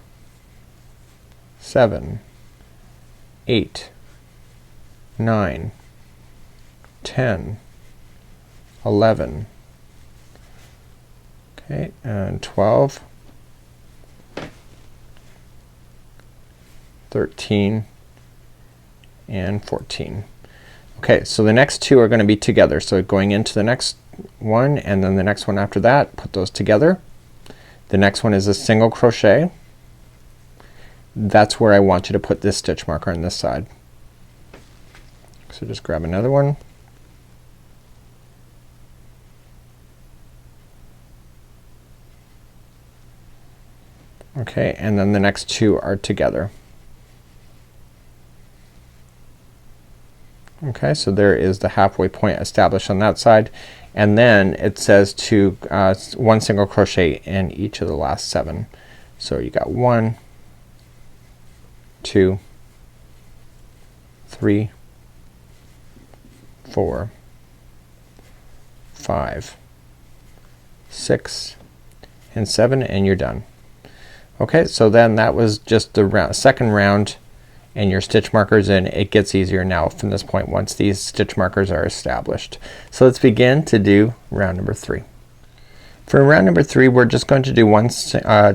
7, 8, 9, 10, 11, okay, and 12, 13, and 14. Okay, so the next 2 are gonna be together, so going into the next one and then the next one after that, put those together. The next one is a single crochet. That's where I want you to put this stitch marker on this side. So just grab another one. Okay, and then the next 2 are together. Okay, so there is the halfway point established on that side, and then it says to 1 single crochet in each of the last 7. So you got 1, 2, 3, 4, 5, 6, and 7, and you're done. Okay, so then that was just the second round, and your stitch markers in. It gets easier now from this point once these stitch markers are established. So let's begin to do round number 3. For round number 3, we're just going to do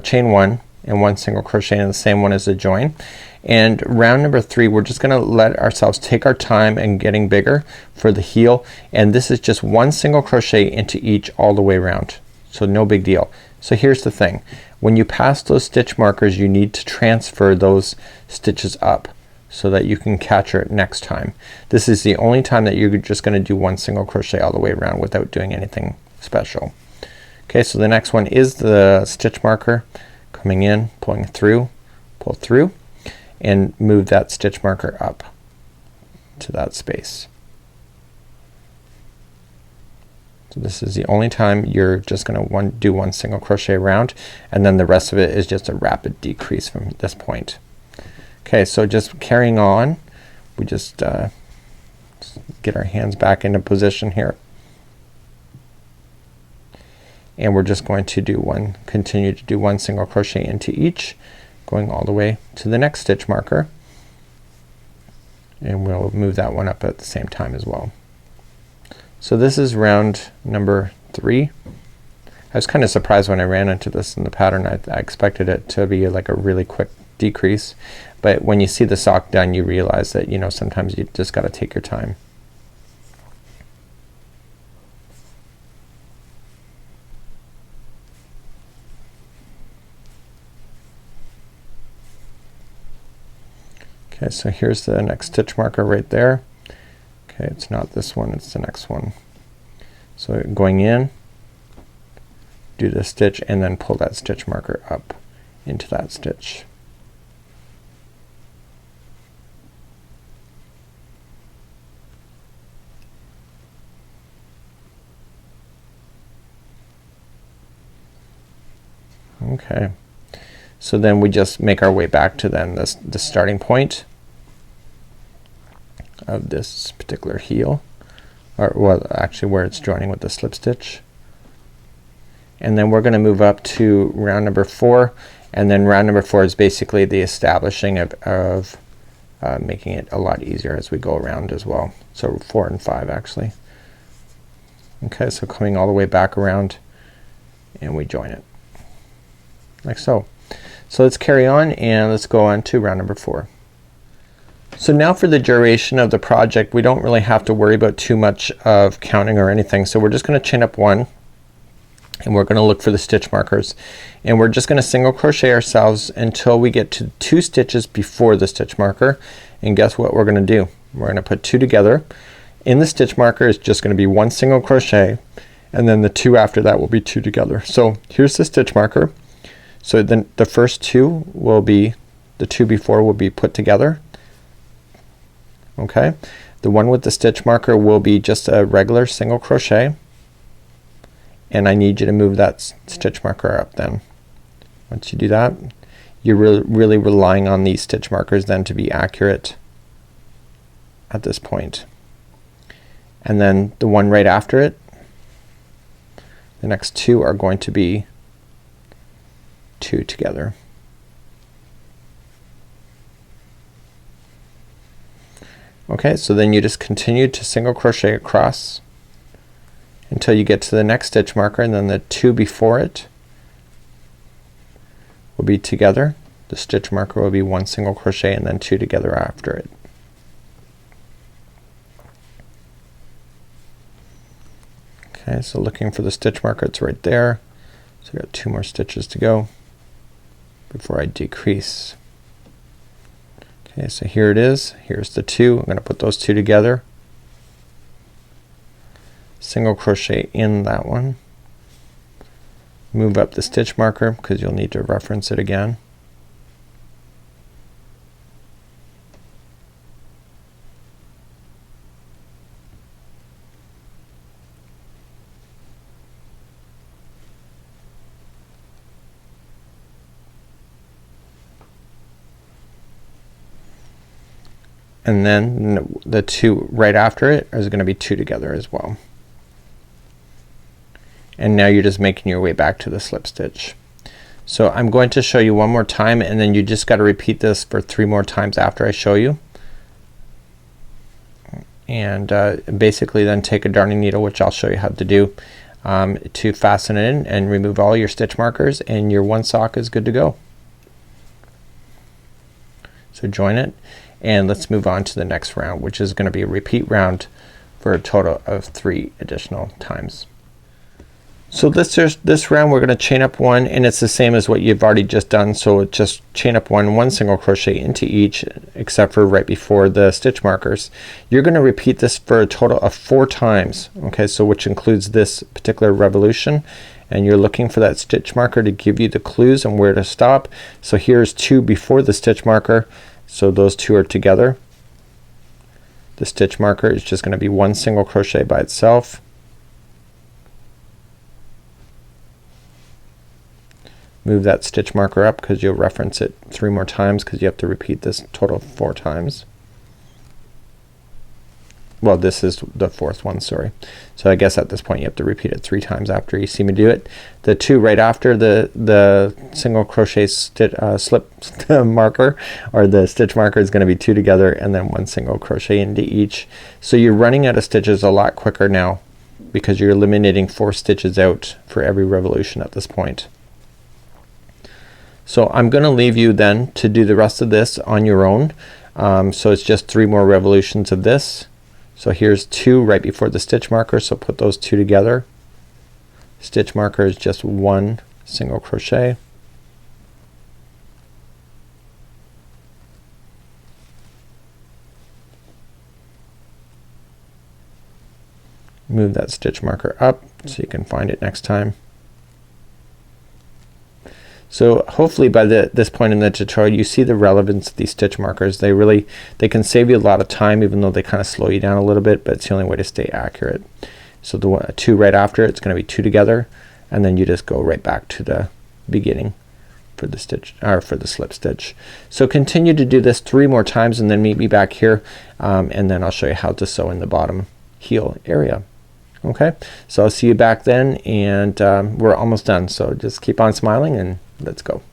chain 1 and 1 single crochet in the same one as the join. And round number 3 we're just gonna let ourselves take our time and getting bigger for the heel, and this is just 1 single crochet into each all the way around. So no big deal. So here's the thing, when you pass those stitch markers you need to transfer those stitches up so that you can catch it next time. This is the only time that you're just gonna do 1 single crochet all the way around without doing anything special. Okay, so the next one is the stitch marker, coming in, pulling through, pull through, and move that stitch marker up to that space. So this is the only time you're just gonna do 1 single crochet around, and then the rest of it is just a rapid decrease from this point. Okay, so just carrying on, we just get our hands back into position here, and we're just going to continue to do 1 single crochet into each, going all the way to the next stitch marker, and we'll move that one up at the same time as well. So this is round number 3. I was kind of surprised when I ran into this in the pattern. I expected it to be like a really quick decrease, but when you see the sock done you realize that, you know, sometimes you just gotta take your time. Okay, so here's the next stitch marker right there. Okay, it's not this one, it's the next one. So going in, do the stitch and then pull that stitch marker up into that stitch. Okay, so then we just make our way back to then the starting point of this particular heel, or well actually where it's joining with the slip stitch, and then we're gonna move up to round number 4, and then round number 4 is basically the establishing of making it a lot easier as we go around as well. So 4 and 5 actually. Okay, so coming all the way back around and we join it like so. So let's carry on and let's go on to round number 4. So now for the duration of the project we don't really have to worry about too much of counting or anything. So we're just gonna chain up 1 and we're gonna look for the stitch markers, and we're just gonna single crochet ourselves until we get to 2 stitches before the stitch marker, and guess what we're gonna do? We're gonna put 2 together. In the stitch marker is just gonna be 1 single crochet, and then the 2 after that will be 2 together. So here's the stitch marker. So then the first 2 will be, the 2 before will be put together. Okay, the one with the stitch marker will be just a regular single crochet, and I need you to move that stitch marker up then. Once you do that, you're really relying on these stitch markers then to be accurate at this point. And then the one right after it, the next 2 are going to be 2 together. Okay, so then you just continue to single crochet across until you get to the next stitch marker, and then the 2 before it will be together. The stitch marker will be 1 single crochet and then 2 together after it. Okay, so looking for the stitch marker, it's right there. So I got 2 more stitches to go before I decrease. Okay, so here it is. Here's the 2. I'm gonna put those 2 together. Single crochet in that one. Move up the stitch marker because you'll need to reference it again. And then the 2 right after it is going to be 2 together as well. And now you're just making your way back to the slip stitch. So I'm going to show you one more time, and then you just got to repeat this for 3 more times after I show you. And basically then take a darning needle, which I'll show you how to do, to fasten it in and remove all your stitch markers, and your one sock is good to go. So join it, and let's move on to the next round, which is gonna be a repeat round for a total of 3 additional times. So this round we're gonna chain up 1, and it's the same as what you've already just done. So just chain up 1 single crochet into each, except for right before the stitch markers. You're gonna repeat this for a total of 4 times. Okay, so which includes this particular revolution, and you're looking for that stitch marker to give you the clues on where to stop. So here's 2 before the stitch marker, so those 2 are together. The stitch marker is just gonna be 1 single crochet by itself. Move that stitch marker up because you'll reference it 3 more times because you have to repeat this total 4 times. Well, this is the 4th one, sorry. So I guess at this point you have to repeat it 3 times after you see me do it. The 2 right after the single crochet slip marker, or the stitch marker, is gonna be 2 together, and then 1 single crochet into each. So you're running out of stitches a lot quicker now because you're eliminating 4 stitches out for every revolution at this point. So I'm gonna leave you then to do the rest of this on your own. So it's just 3 more revolutions of this. So here's 2 right before the stitch marker, so put those 2 together. Stitch marker is just 1 single crochet. Move that stitch marker up so you can find it next time. So hopefully by this point in the tutorial you see the relevance of these stitch markers. They can save you a lot of time, even though they kind of slow you down a little bit, but it's the only way to stay accurate. So the 2 right after it's gonna be 2 together, and then you just go right back to the beginning for the stitch, or for the slip stitch. So continue to do this 3 more times, and then meet me back here, and then I'll show you how to sew in the bottom heel area. Okay, so I'll see you back then, and we're almost done, so just keep on smiling and let's go.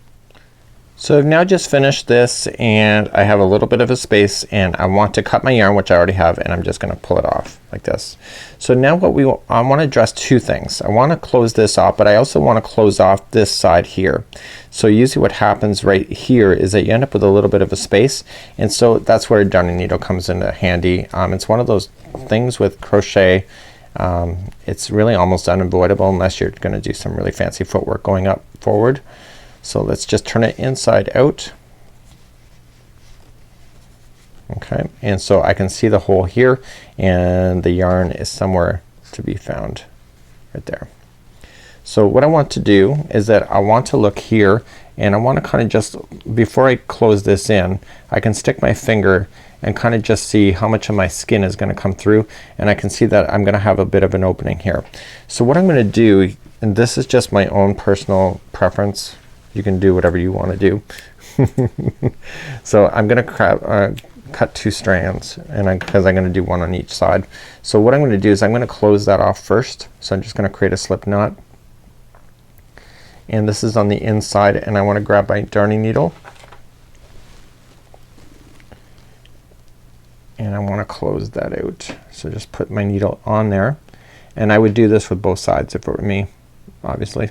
So I've now just finished this, and I have a little bit of a space, and I want to cut my yarn, which I already have, and I'm just gonna pull it off like this. So now I want to address 2 things. I want to close this off, but I also want to close off this side here. So usually what happens right here is that you end up with a little bit of a space, and so that's where a darning needle comes into handy. It's one of those things with crochet, it's really almost unavoidable unless you're gonna do some really fancy footwork going up forward. So let's just turn it inside out. Okay, and so I can see the hole here, and the yarn is somewhere to be found right there. So what I want to do is that I want to look here, and I want to kind of just, before I close this in, I can stick my finger and kind of just see how much of my skin is gonna come through, and I can see that I'm gonna have a bit of an opening here. So what I'm gonna do, and this is just my own personal preference, you can do whatever you want to do. So I'm gonna cut 2 strands, and because I'm gonna do 1 on each side. So what I'm gonna do is I'm gonna close that off first. So I'm just gonna create a slip knot, and this is on the inside, and I want to grab my darning needle, and I want to close that out. So just put my needle on there, and I would do this with both sides if it were me, obviously.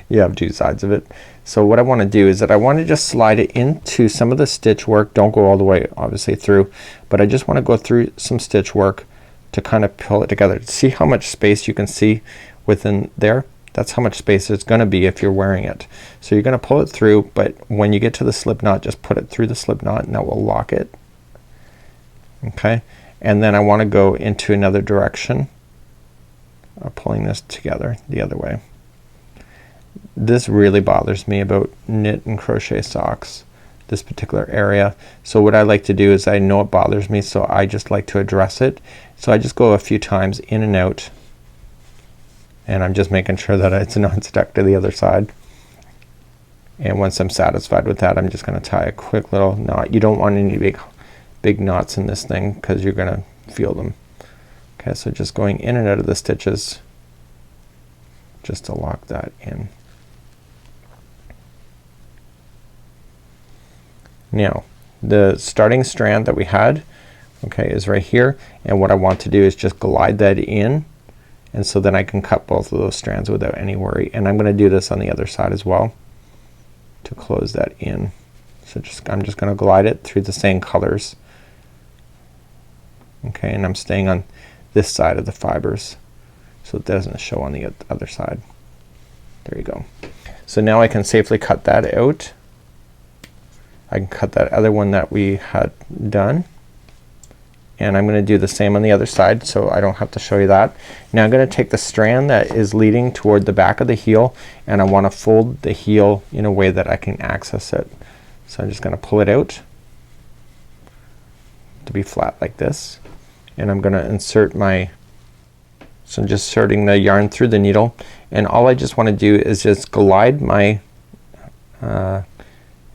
You have 2 sides of it. So what I want to do is that I want to just slide it into some of the stitch work. Don't go all the way obviously through, but I just want to go through some stitch work to kind of pull it together. See how much space you can see within there? That's how much space there's gonna be if you're wearing it. So you're gonna pull it through, but when you get to the slip knot, just put it through the slip knot, and that will lock it. Okay, and then I want to go into another direction, pulling this together the other way. This really bothers me about knit and crochet socks, this particular area. So what I like to do is, I know it bothers me, so I just like to address it. So I just go a few times in and out, and I'm just making sure that it's not stuck to the other side. And once I'm satisfied with that, I'm just gonna tie a quick little knot. You don't want any big knots in this thing because you're gonna feel them. Okay, so just going in and out of the stitches just to lock that in. Now the starting strand that we had, okay, is right here, and what I want to do is just glide that in, and so then I can cut both of those strands without any worry. And I'm gonna do this on the other side as well to close that in. So I'm just gonna glide it through the same colors. Okay, and I'm staying on this side of the fibers so it doesn't show on the other side. There you go. So now I can safely cut that out. I can cut that other one that we had done, and I'm gonna do the same on the other side so I don't have to show you that. Now I'm gonna take the strand that is leading toward the back of the heel, and I wanna fold the heel in a way that I can access it. So I'm just gonna pull it out to be flat like this, and I'm gonna insert my, so I'm just inserting the yarn through the needle, and all I just wanna do is just glide my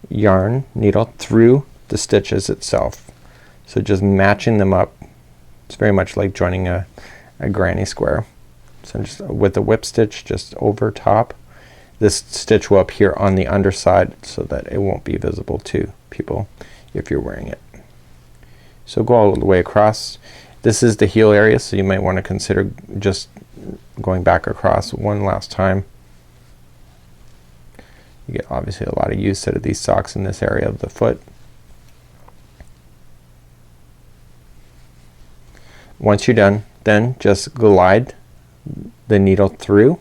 yarn needle through the stitches itself. So just matching them up. It's very much like joining a granny square. So just with a whip stitch just over top. This stitch will appear on the underside so that it won't be visible to people if you're wearing it. So go all the way across. This is the heel area, so you might want to consider just going back across one last time. You get obviously a lot of use out of these socks in this area of the foot. Once you're done, then just glide the needle through.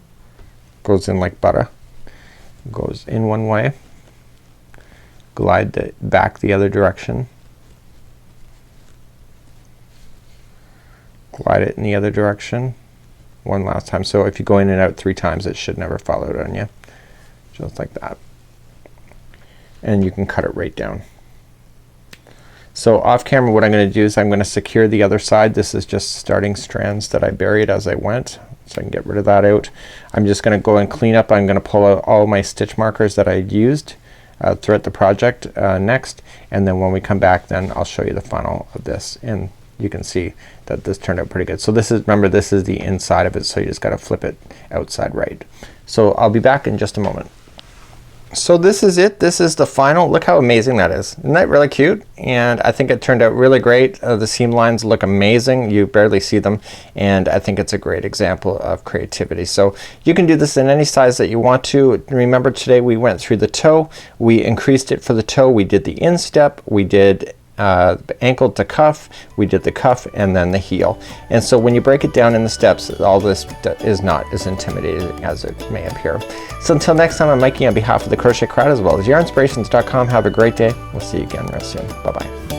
Goes in like butter. Goes in one way. Glide the back the other direction. Glide it in the other direction one last time. So if you go in and out 3 times, it should never fall out on you. Just like that. And you can cut it right down. So off camera what I'm gonna do is I'm gonna secure the other side. This is just starting strands that I buried as I went, so I can get rid of that out. I'm just gonna go and clean up. I'm gonna pull out all my stitch markers that I used throughout the project next, and then when we come back then I'll show you the final of this, and you can see that this turned out pretty good. So this is, remember, this is the inside of it, so you just gotta flip it outside right. So I'll be back in just a moment. So this is it. This is the final. Look how amazing that is. Isn't that really cute? And I think it turned out really great. The seam lines look amazing. You barely see them, and I think it's a great example of creativity. So you can do this in any size that you want to. Remember, today we went through the toe. We increased it for the toe. We did the instep. We did ankle to cuff, we did the cuff, and then the heel. And so when you break it down in the steps, all this is not as intimidating as it may appear. So until next time, I'm Mikey on behalf of the Crochet Crowd as well as yarnspirations.com. Have a great day. We'll see you again real soon. Bye bye.